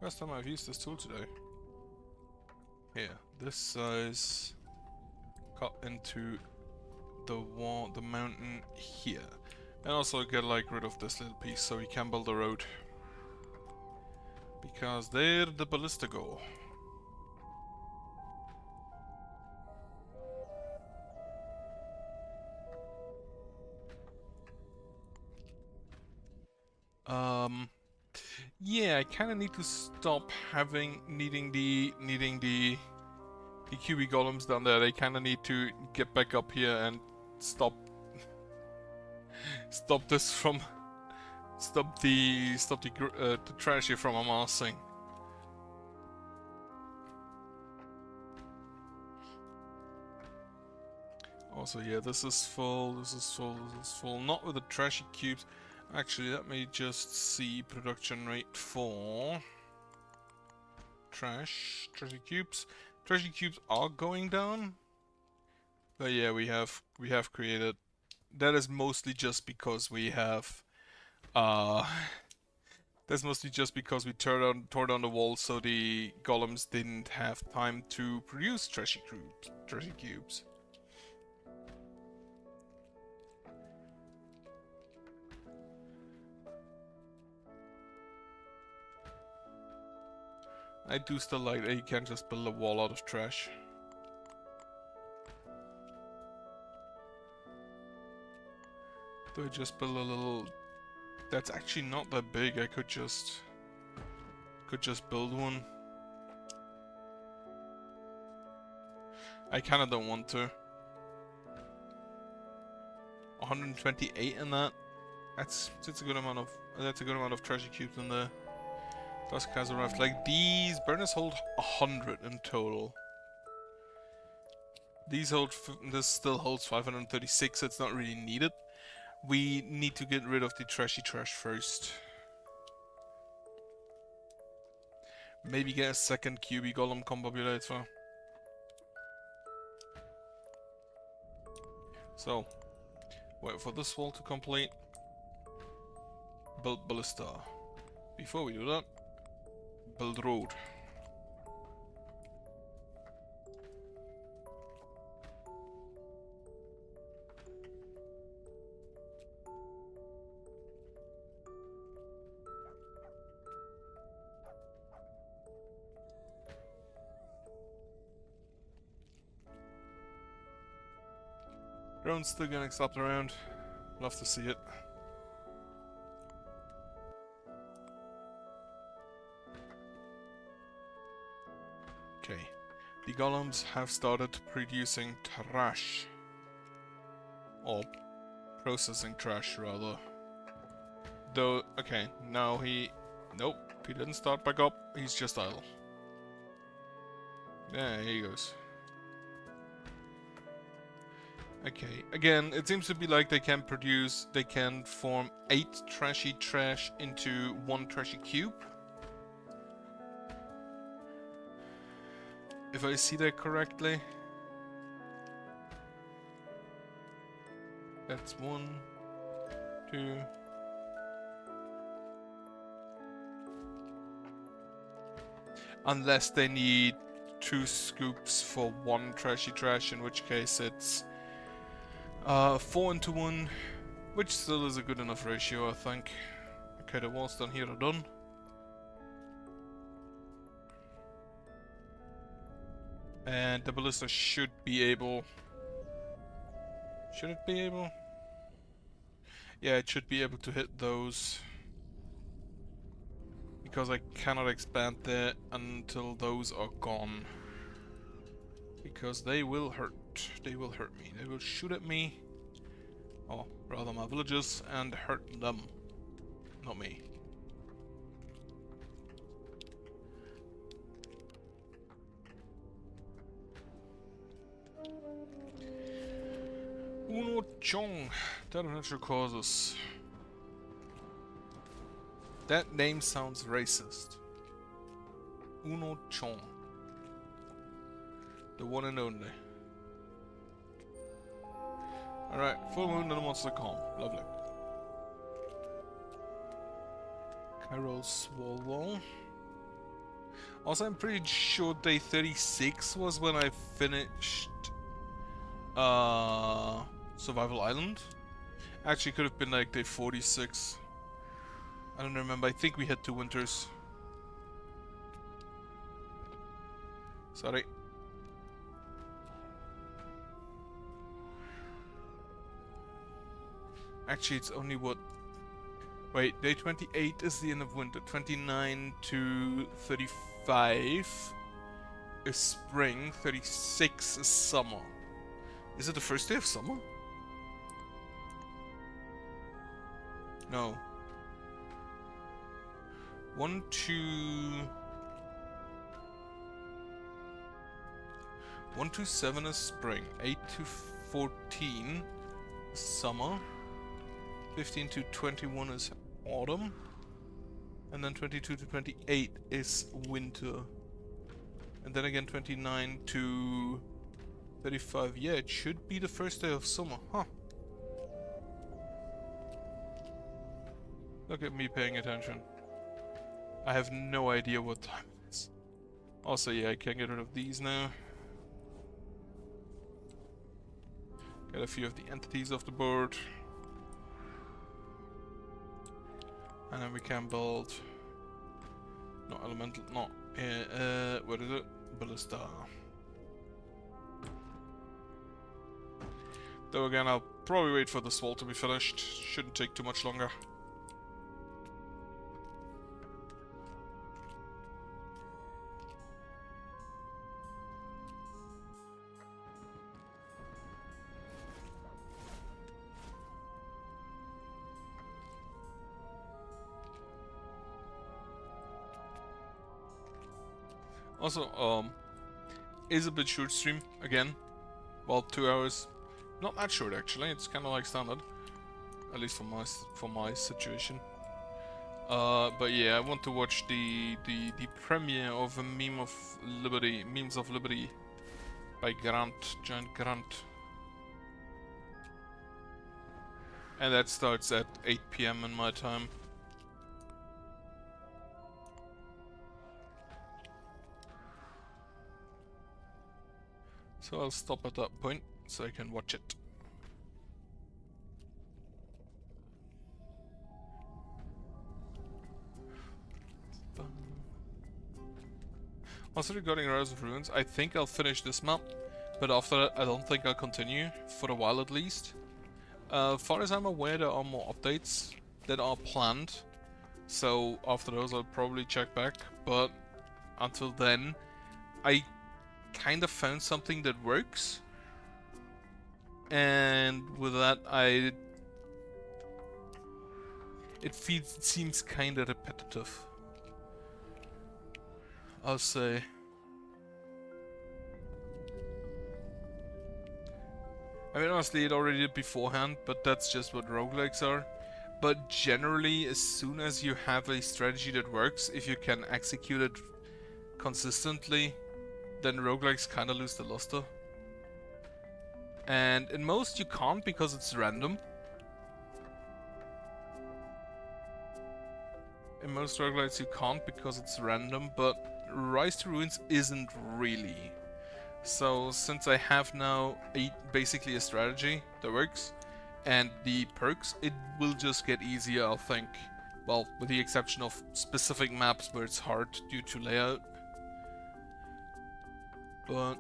first time I've used this tool today. Here, this size, cut into the wall, the mountain here. And also get like rid of this little piece so we can build a road. Because there the ballista go. Yeah, I kind of need to stop needing the QB golems down there. They kind of need to get back up here and stop this from stop the trash here from amassing. Also, yeah, this is full. This is full. This is full. Not with the trashy cubes. Actually, let me just see production rate for trashy cubes. Trashy cubes are going down, but yeah, we have created. That is mostly just because we have. That's mostly just because we tore down the wall, so the golems didn't have time to produce trashy cubes. I do still like that you can't just build a wall out of trash. Do I just build a little... That's actually not that big. I could just build one. I kinda don't want to. 128 in that. That's a good amount of treasure cubes in there. Dusk has arrived. Like these burners hold 100 in total. These hold. This still holds 536. It's not really needed. We need to get rid of the trashy trash first. Maybe get a second QB golem combobulator. So, wait for this wall to complete. Build ballista. Before we do that, build road. Drone's still getting slapped around. Love to see it. Okay. The golems have started producing trash. Or processing trash, rather. Though, okay, now he... Nope, he didn't start back up. He's just idle. Yeah, here he goes. Okay, again, it seems to be like they can form 8 trashy trash into 1 trashy cube. If I see that correctly. That's 1, 2... Unless they need 2 scoops for 1 trashy trash, in which case it's 4 into 1, which still is a good enough ratio, I think. Okay, the walls down here are done. And the ballista should be able... Should it be able? Yeah, it should be able to hit those. Because I cannot expand there until those are gone. Because they will hurt. They will hurt me. They will shoot at me. Or rather my villagers, and hurt them. Not me. Uno Chong. That natural causes. That name sounds racist. Uno Chong. The one and only. Alright, full moon and the monster calm. Lovely. Carol's wall wall. Also, I'm pretty sure day 36 was when I finished Survival Island. Actually, could have been like day 46. I don't remember. I think we had 2 winters. Sorry. Actually, it's only what... Wait, day 28 is the end of winter. 29 to 35 is spring. 36 is summer. Is it the first day of summer? No. 1 to... 1 to 7 is spring. 8 to 14 is summer. 15 to 21 is autumn. And then 22 to 28 is winter. And then again 29 to 35. Yeah, it should be the first day of summer. Huh. Look at me paying attention. I have no idea what time it is. Also, yeah, I can get rid of these now. Get a few of the entities off the board. And then we can build... Not elemental, not... what is it? Ballista. Though again, I'll Probably wait for this wall to be finished. Shouldn't take too much longer. Also, is a bit short stream again. Well, 2 hours. Not that short actually. It's kind of like standard, at least for my situation. But yeah, I want to watch the premiere of a Memes of Liberty by Giant Grant. And that starts at 8 PM in my time. So I'll stop at that point so I can watch it. Also regarding Rise of Ruins, I think I'll finish this map, but after that I don't think I'll continue, for a while at least. As far as I'm aware, there are more updates that are planned, so after those I'll probably check back, but until then, I kind of found something that works, and with that it seems kind of repetitive, I'll say. I mean, honestly, it already did beforehand, but that's just what roguelikes are. But generally, as soon as you have a strategy that works, if you can execute it consistently, then roguelikes kinda lose the luster. And in most you can't because it's random. In most roguelikes you can't because it's random, but Rise to Ruins isn't really. So since I have now basically a strategy that works, and the perks, it will just get easier, I think. Well, with the exception of specific maps where it's hard due to layout. But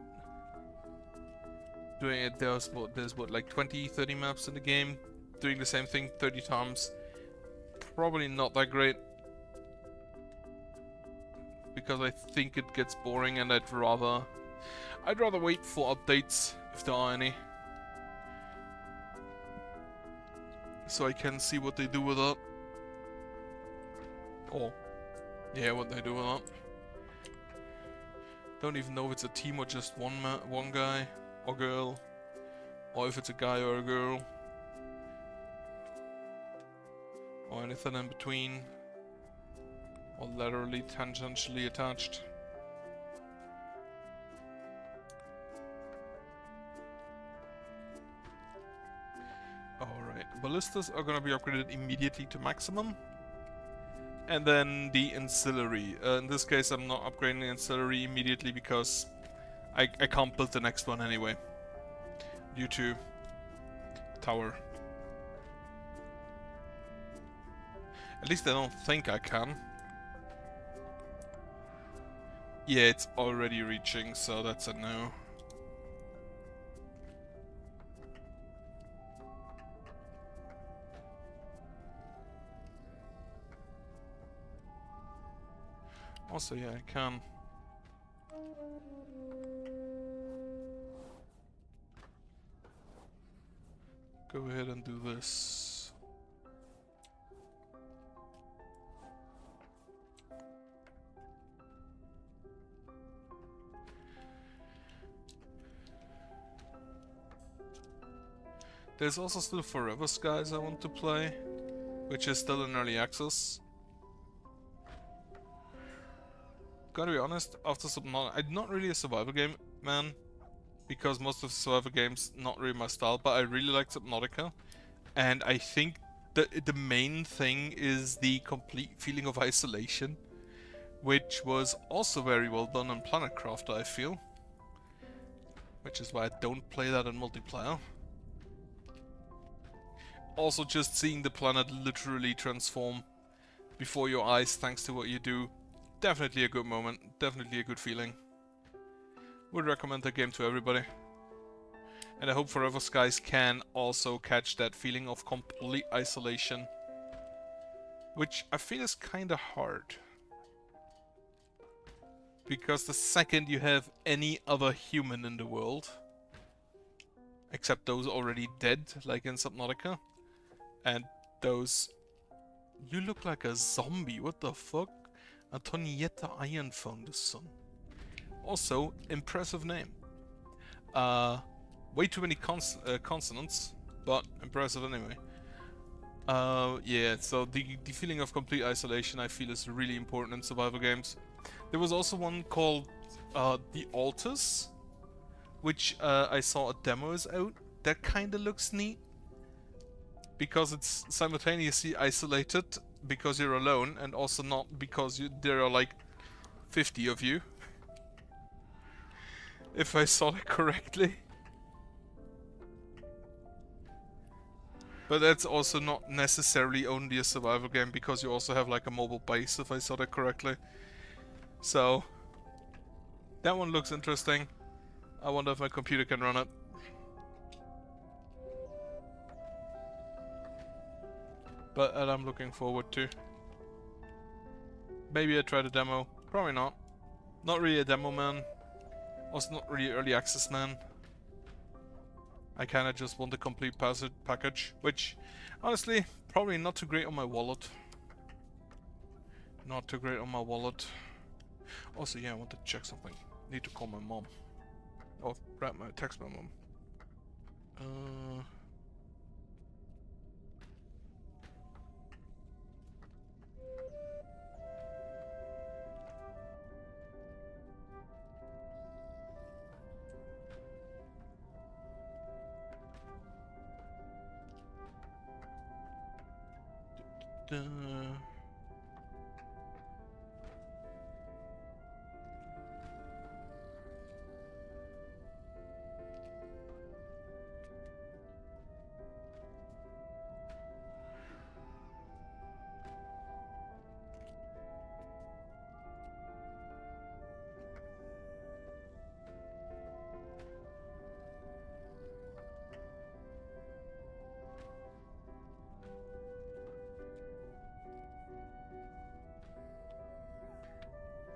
doing it, there's what, like 20-30 maps in the game. Doing the same thing 30 times, probably not that great. Because I think it gets boring, and I'd rather wait for updates, if there are any. So I can see what they do with that. Or, yeah, what they do with that. Don't even know if it's a team or just one guy or girl, or if it's a guy or a girl, or anything in between, or laterally tangentially attached. Alright, ballistas are gonna be upgraded immediately to maximum. And then the Ancillary. In this case I'm not upgrading the Ancillary immediately because I can't build the next one anyway. Due to tower. At least I don't think I can. Yeah, it's already reaching, so that's a no. Also, yeah, I can. Go ahead and do this. There's also still Forever Skies I want to play, which is still in early access. Gotta be honest, after Subnautica, I'm not really a survival game man, because most of the survival games not really my style, but I really like Subnautica, and I think the main thing is the complete feeling of isolation, which was also very well done in PlanetCraft, I feel, which is why I don't play that in multiplayer. Also, just seeing the planet literally transform before your eyes thanks to what you do. Definitely a good moment, definitely a good feeling. Would recommend the game to everybody. And I hope Forever Skies can also catch that feeling of complete isolation, which I feel is kinda hard. Because the second you have any other human in the world, except those already dead, like in Subnautica, and those... You look like a zombie, what the fuck? Antonietta Iron found the sun. Also, impressive name. Way too many consonants, but impressive anyway. Yeah, so the feeling of complete isolation I feel is really important in survival games. There was also one called The Altars, which I saw a demo is out. That kinda looks neat, because it's simultaneously isolated because you're alone, and also not because there are like 50 of you. If I saw it correctly. But that's also not necessarily only a survival game, because you also have like a mobile base, if I saw that correctly. So, that one looks interesting. I wonder if my computer can run it. But I'm looking forward to. Maybe I try the demo. Probably not. Not really a demo man. Also not really early access man. I kinda just want the complete package, which, honestly, probably not too great on my wallet. Not too great on my wallet. Also, yeah, I want to check something. Need to call my mom. Oh, text my mom.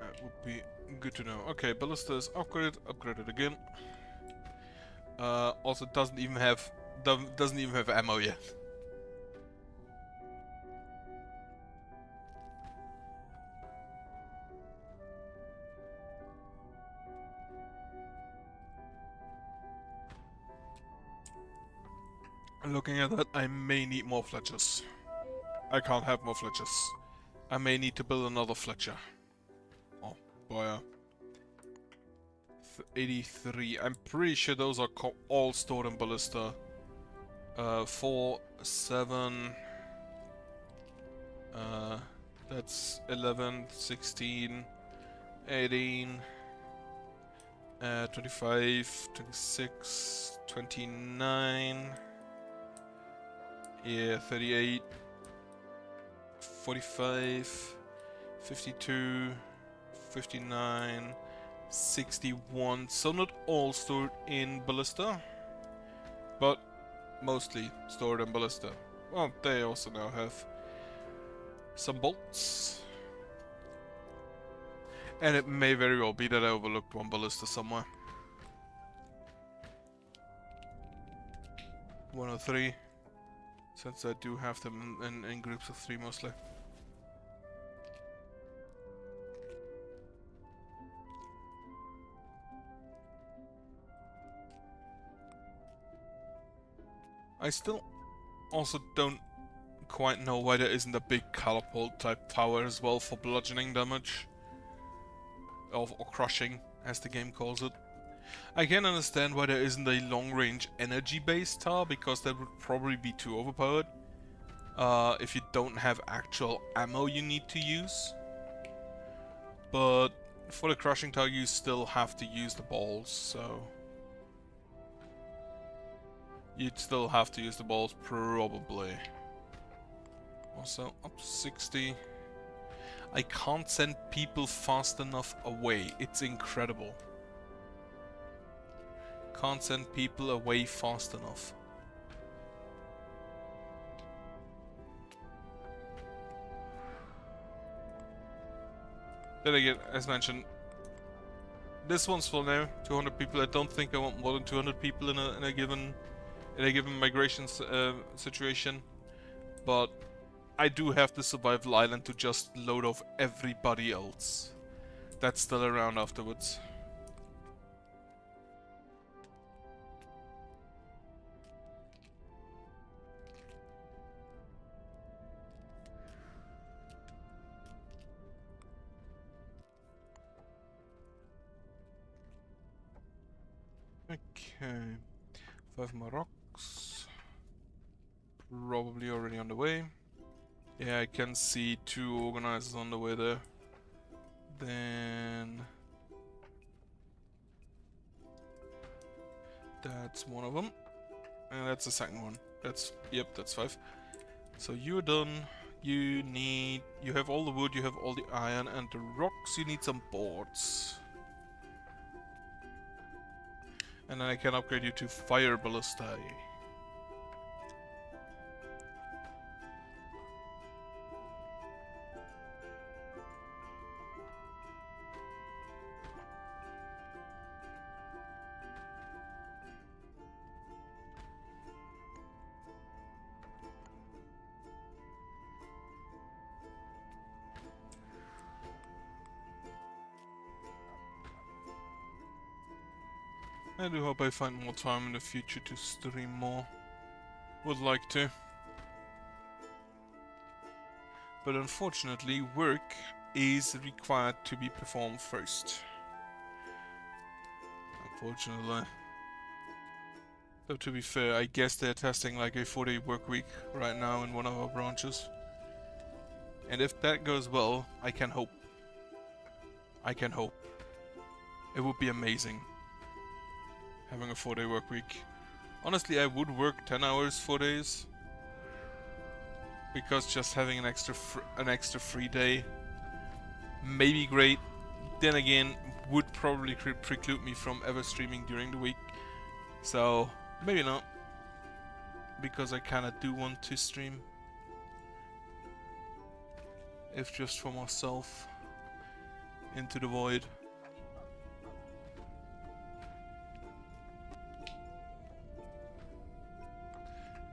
That would be good to know. Okay, ballista is upgraded again. Also doesn't even have ammo yet. Looking at that, I may need more Fletchers. I can't have more Fletchers. I may need to build another Fletcher. Oh, boy. 83. I'm pretty sure those are all stored in Ballista. 4, 7... that's 11, 16, 18... 25, 26, 29... Yeah, 38, 45, 52, 59, 61. So not all stored in Ballista, but mostly stored in Ballista. Well, they also now have some bolts. And it may very well be that I overlooked one Ballista somewhere. 103. Since I do have them in groups of 3 mostly. I still also don't quite know why there isn't a big catapult type tower as well for bludgeoning damage. Or crushing, as the game calls it. I can understand why there isn't a long-range energy-based tower, because that would probably be too overpowered. If you don't have actual ammo you need to use. But for the crushing tower you still have to use the balls, so... You'd still have to use the balls, probably. Also, up to 60. I can't send people fast enough away. It's incredible. can't send people away fast enough. Then again, as mentioned, this one's full now. 200 people. I don't think I want more than 200 people in a given migration situation, but I do have the survival island to just load off everybody else that's still around afterwards. Okay, 5 more rocks. Probably already on the way. Yeah, I can see 2 organizers on the way there. Then that's one of them, and that's the second one. That's that's 5. So you're done. You have all the wood, you have all the iron and the rocks. You need some boards. And then I can upgrade you to fire ballistae. I do hope I find more time in the future to stream more. Would like to. But unfortunately, work is required to be performed first. Unfortunately. Though to be fair, I guess they're testing like a 4-day work week right now in one of our branches. And if that goes well, I can hope. I can hope. It would be amazing. Having a 4-day work week. Honestly, I would work 10 hours 4 days. Because just having an extra free day may be great. Then again, would probably preclude me from ever streaming during the week. So, maybe not. Because I kinda do want to stream. If just for myself. Into the void.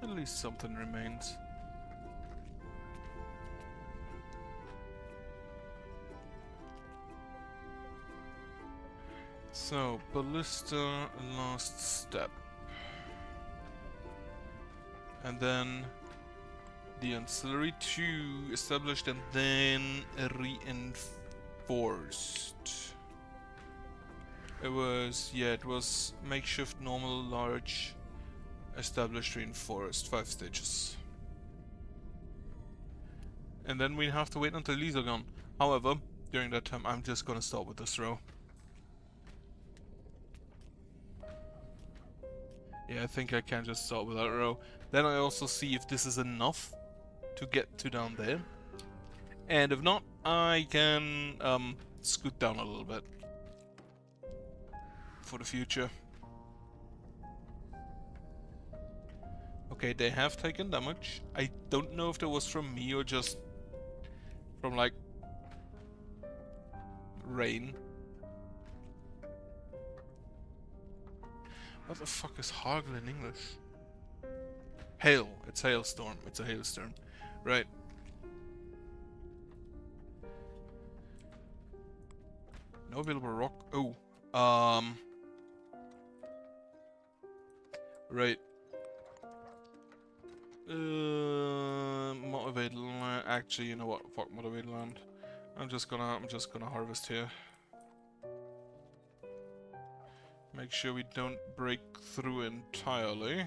At least something remains. So, ballista, last step. And then the ancillary 2 established and then reinforced. It was makeshift, normal, large, established, reinforced, 5 stages. And then we have to wait until these are gone. However, during that time I'm just gonna start with this row. Yeah, I think I can just start with that row. Then I also see if this is enough to get to down there. And if not, I can scoot down a little bit. For the future. Okay, they have taken damage. I don't know if that was from me or just from like rain. What the fuck is hagel in English? Hail. It's hailstorm. It's a hailstorm. Right. No available rock. Oh. Right. Motivated land. Actually, you know what? Fuck motivated land. I'm just gonna harvest here. Make sure we don't break through entirely.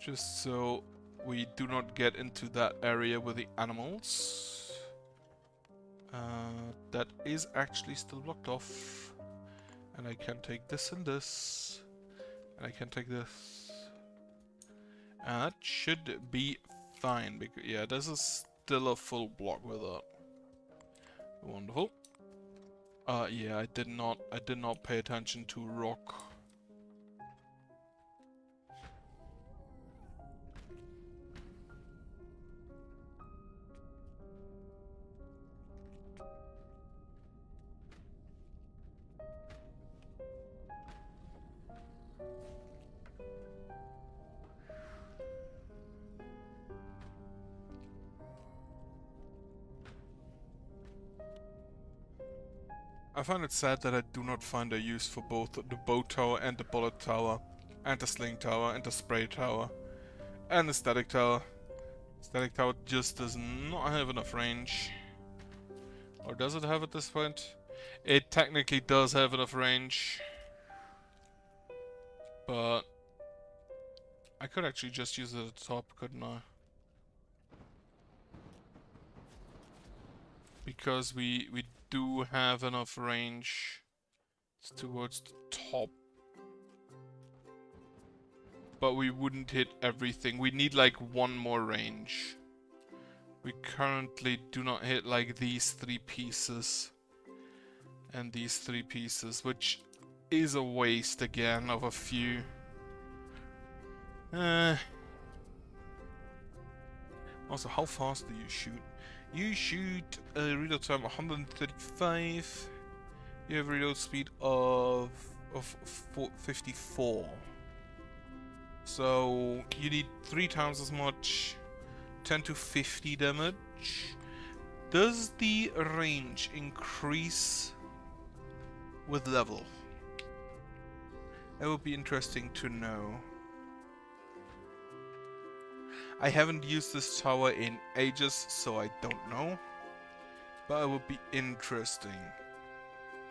Just so we do not get into that area with the animals. That is actually still blocked off. And I can take this and this. And I can take this. And that should be fine. Because, yeah, this is still a full block with that. Wonderful. Yeah, I did not pay attention to rock. I find it sad that I do not find a use for both the bow tower and the bullet tower, and the sling tower, and the spray tower, and the static tower. Static tower just does not have enough range. Or does it have at this point? It technically does have enough range. But I could actually just use it at the top, couldn't I? Because we do have enough range towards the top. But we wouldn't hit everything. We need like one more range. We currently do not hit like these 3 pieces. And these 3 pieces, which is a waste again of a few. Also, how fast do you shoot? You shoot a reload time 135. You have a reload speed of 54. So you need 3 times as much. 10 to 50 damage. Does the range increase with level? That would be interesting to know. I haven't used this tower in ages, so I don't know. But it would be interesting.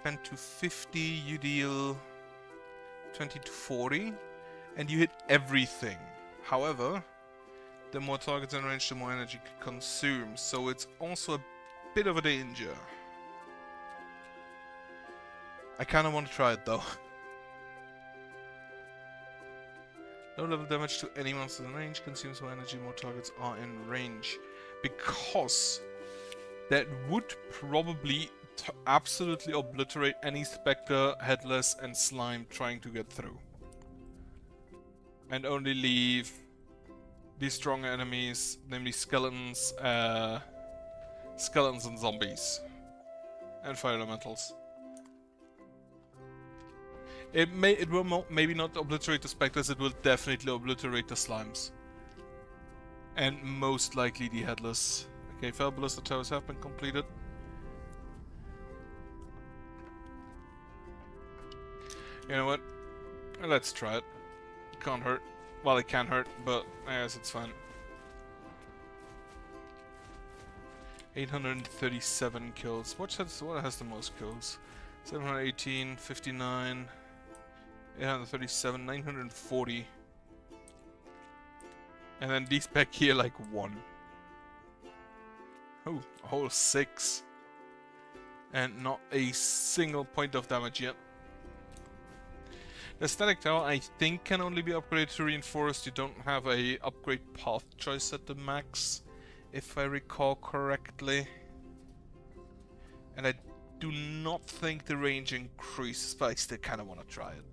10 to 50, you deal 20 to 40, and you hit everything. However, the more targets in range, the more energy it consumes, so it's also a bit of a danger. I kinda want to try it though. Low level damage to any monster in range consumes more energy, more targets are in range. Because that would probably absolutely obliterate any Spectre, Headless, and Slime trying to get through. And only leave the stronger enemies, namely skeletons, skeletons and zombies. And fire elementals. It will maybe not obliterate the Spectres, it will definitely obliterate the Slimes. And most likely the Headless. Okay, Fabulous, the towers have been completed. You know what? Let's try it. It can't hurt. Well, it can hurt, but I guess it's fine. 837 kills. What has the most kills? 718, 59... 837, 940. And then these back here like 1. Oh, a whole 6. And not a single point of damage yet. The static tower I think can only be upgraded to reinforced. You don't have a upgrade path choice at the max, if I recall correctly. And I do not think the range increases, but I still kinda wanna try it.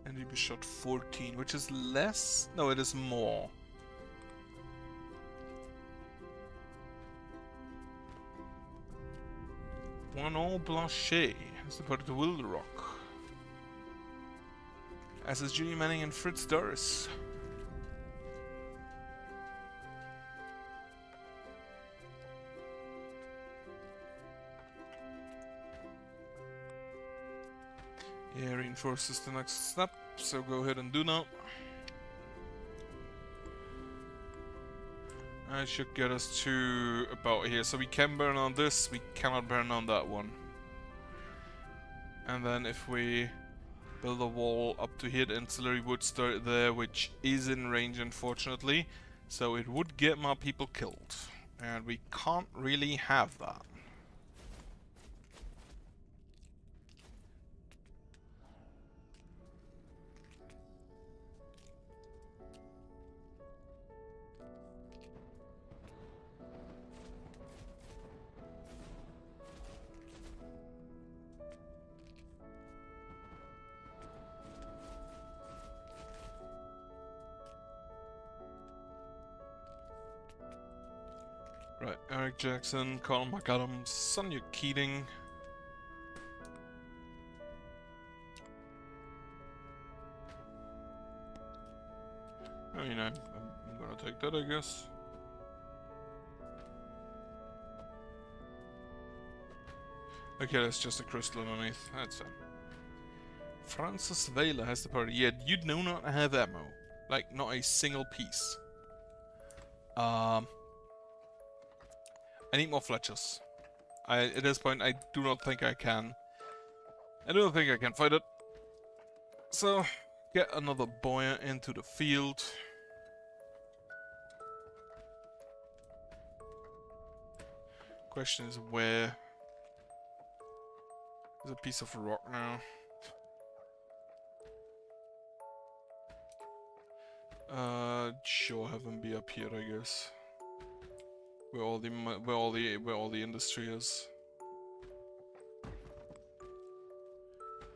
And you'll be shot 14, which is less? No, it is more. One all Blanchet is the part of the Wilder Rock. As is Julie Manning and Fritz Doris. Yeah, reinforces the next step, so go ahead and do that. That should get us to about here. So we can burn on this, we cannot burn on that one. And then if we build a wall up to here, the Ancillary would start there, which is in range unfortunately. So it would get my people killed. And we can't really have that. Right, Eric Jackson, Colin McAdams, Sonia Keating. I mean, I'm gonna take that, I guess. Okay, that's just a crystal underneath. That's fine. Francis Vela has the party. Yeah, you do not have ammo. Like, not a single piece. I need more Fletchers. At this point, I do not think I can. I don't think I can fight it. So, get another boy into the field. Question is where? There's a piece of rock now. Sure, have them be up here, I guess. Where all the industry is.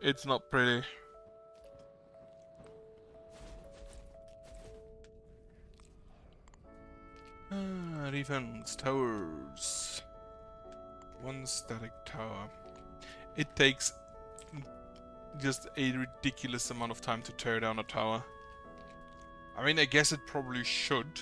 It's not pretty. Defense towers. One static tower. It takes just a ridiculous amount of time to tear down a tower. I mean, I guess it probably should.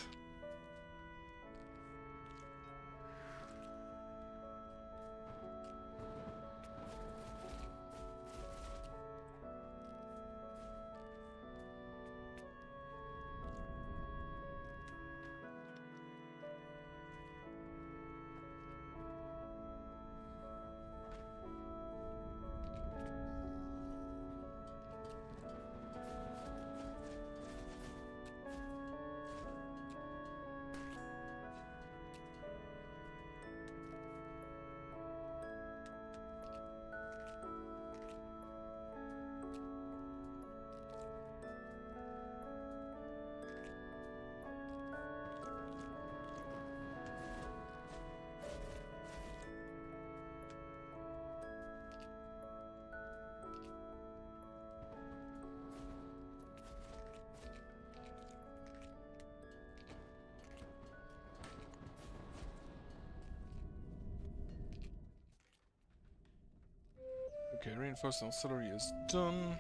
Okay, reinforced ancillary is done.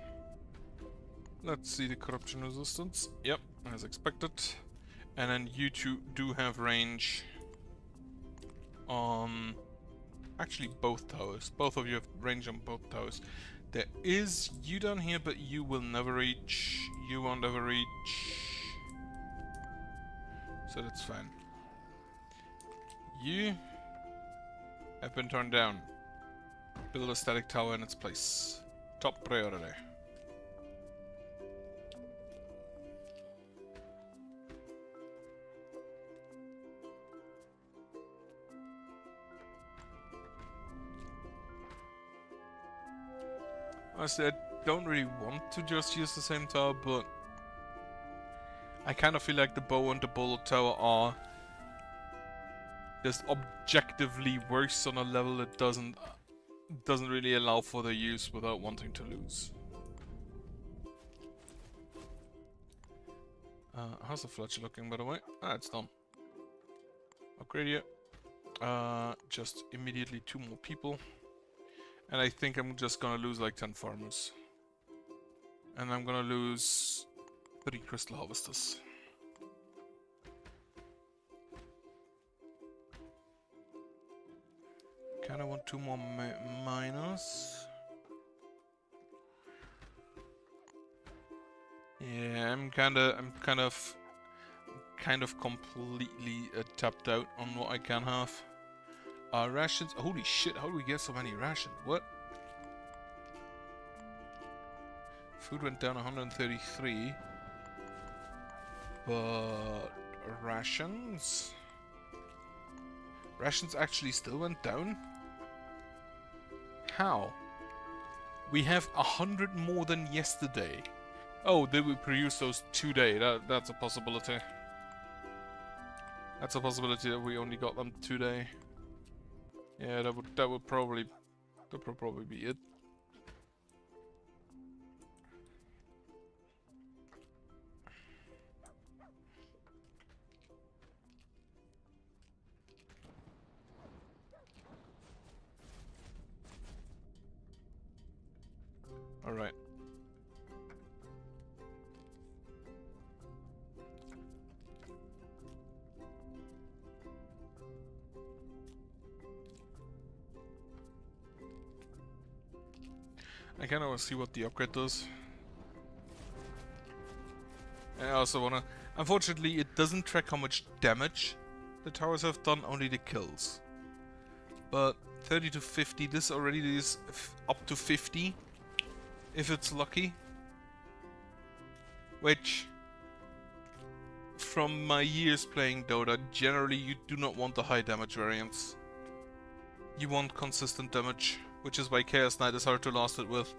Let's see the corruption resistance. Yep, as expected. And then you two do have range on actually both towers. Both of you have range on both towers. There is you down here, but you will never reach. You won't ever reach. So that's fine. You have been turned down. Build a static tower in its place. Top priority. Honestly, I don't really want to just use the same tower, but I kind of feel like the bow and the bullet tower are just objectively worse on a level that doesn't really allow for their use without wanting to lose. How's the Fletcher looking, by the way? Ah, it's done. Upgrade it. Just immediately 2 more people. And I think I'm just gonna lose like 10 farmers. And I'm gonna lose 3 crystal harvesters. Kinda want 2 more miners. Yeah, I'm kind of completely tapped out on what I can have. Rations. Holy shit! How do we get so many rations? What? Food went down 133, but rations. Rations actually still went down. How? We have 100 more than yesterday. Oh, did we produce those today? That's a possibility. That's a possibility that we only got them today. Yeah, that would probably be it. Alright. I kinda wanna see what the upgrade does. And I also wanna... Unfortunately, it doesn't track how much damage the towers have done, only the kills. But 30 to 50, this already is up to 50, if it's lucky. Which, from my years playing Dota, generally you do not want the high damage variants. You want consistent damage, which is why Chaos Knight is hard to last it with.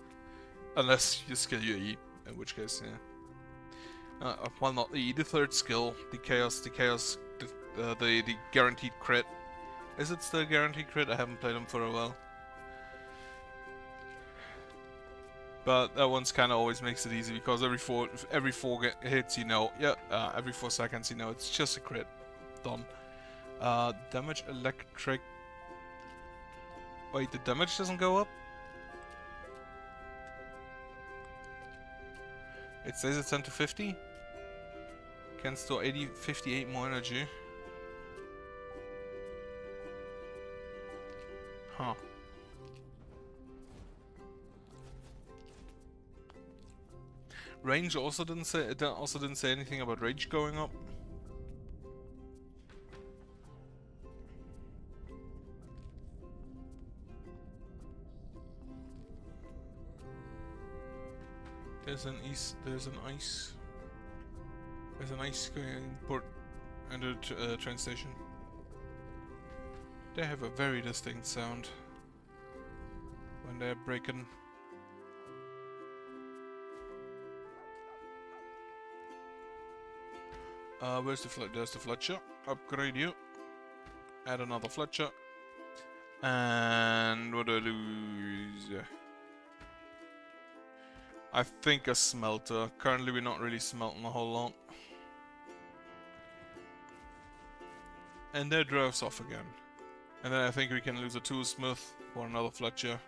Unless you skill your E, in which case, yeah. Well, not the E, the third skill, the guaranteed crit. Is it still guaranteed crit? I haven't played them for a while. But that one's kind of always makes it easy because every four hits, you know, yeah, every 4 seconds, you know, it's just a crit. Done. Damage electric. Wait, the damage doesn't go up? It says it's 10 to 50. Can store 58 more energy. Huh. Range also didn't say anything about range going up. There's an ice going port under train station. They have a very distinct sound when they're breaking. Where's the Fletcher? There's the Fletcher. Upgrade you. Add another Fletcher. And what do I lose? I think a smelter. Currently we're not really smelting a whole lot. And there drives off again. And then I think we can lose a toolsmith for another Fletcher.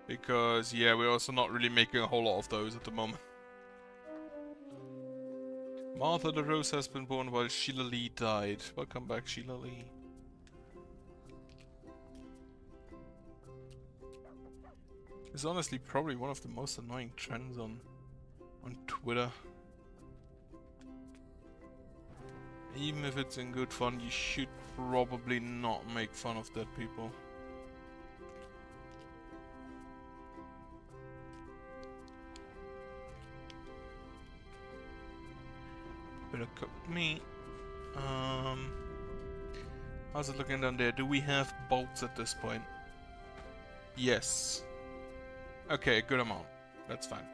Because, yeah, we're also not really making a whole lot of those at the moment. Martha the Rose has been born while Sheila Lee died. Welcome back, Sheila Lee. It's honestly probably one of the most annoying trends on Twitter. Even if it's in good fun, you should probably not make fun of dead people. Better cook meat. How's it looking down there? Do we have bolts at this point? Yes. Okay, a good amount. That's fine.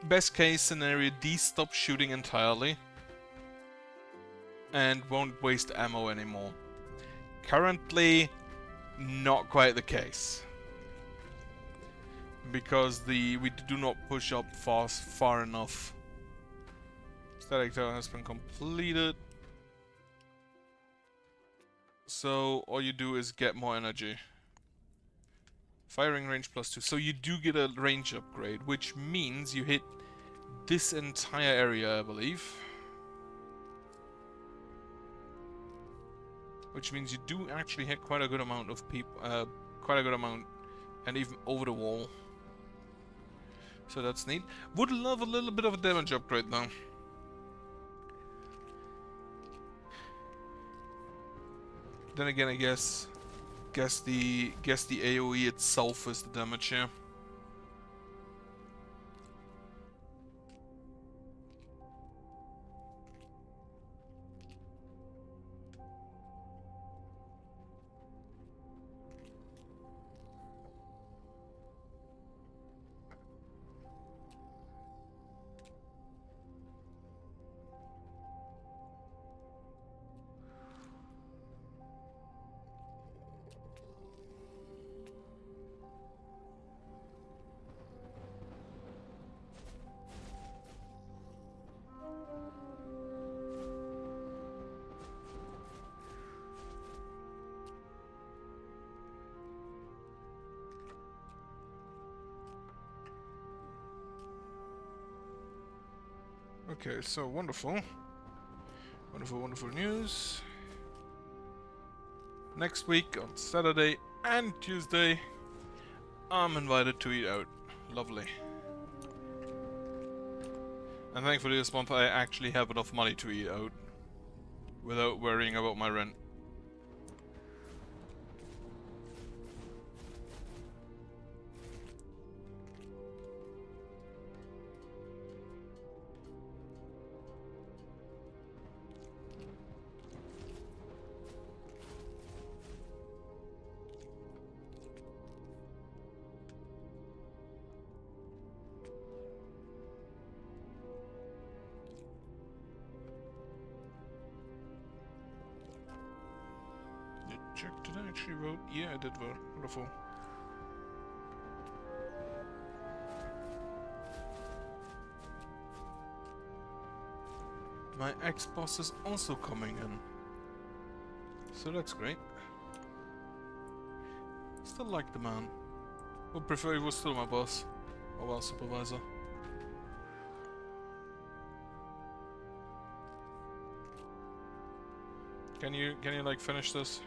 Best case scenario, these stop shooting entirely and won't waste ammo anymore. Currently, not quite the case. Because we do not push up far enough. Static tower has been completed. So all you do is get more energy. Firing range +2. So you do get a range upgrade, which means you hit this entire area, I believe. Which means you do actually hit quite a good amount of people, quite a good amount, and even over the wall. So that's neat. Would love a little bit of a damage upgrade though. Then again, I guess the AoE itself is the damage here. Okay, so wonderful. Wonderful, wonderful news. Next week on Saturday and Tuesday, I'm invited to eat out. Lovely. And thankfully this month I actually have enough money to eat out without worrying about my rent. Check, did I actually vote? Yeah, I did vote. Wonderful. My ex-boss is also coming in. So that's great. Still like the man. Would prefer he was still my boss. Oh well, supervisor. Can you like finish this?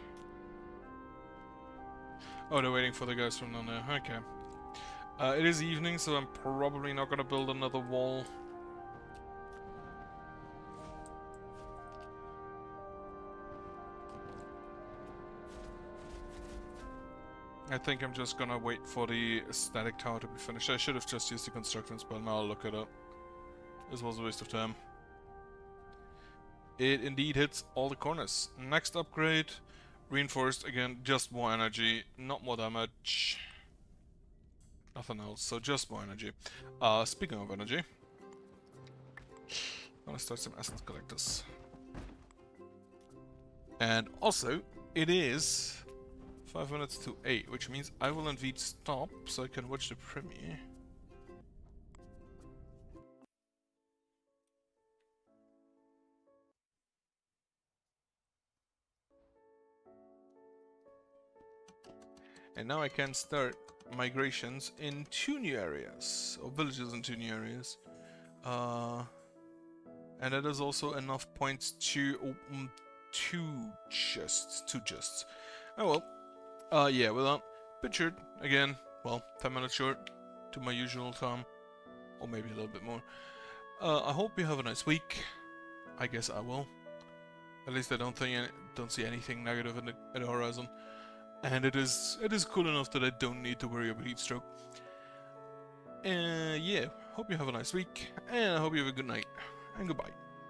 Oh, they're waiting for the guys from down there. Okay. It is evening, so I'm probably not gonna build another wall. I think I'm just gonna wait for the static tower to be finished. I should have just used the construction spell, now I'll look it up. This was a waste of time. It indeed hits all the corners. Next upgrade, reinforced, again, just more energy, not more damage. Nothing else, so just more energy. Speaking of energy, I'm gonna start some essence collectors. And also, it is 5 minutes to 8, which means I will indeed stop so I can watch the premiere. And now I can start migrations in 2 new areas, or villages in 2 new areas. And that is also enough points to open 2 chests. Oh well. Yeah, without pictured again. Well, 10 minutes short to my usual time, or maybe a little bit more. I hope you have a nice week. I guess I will. At least I don't see anything negative in the horizon. And it is cool enough that I don't need to worry about heat stroke. Yeah, hope you have a nice week, and I hope you have a good night, and goodbye.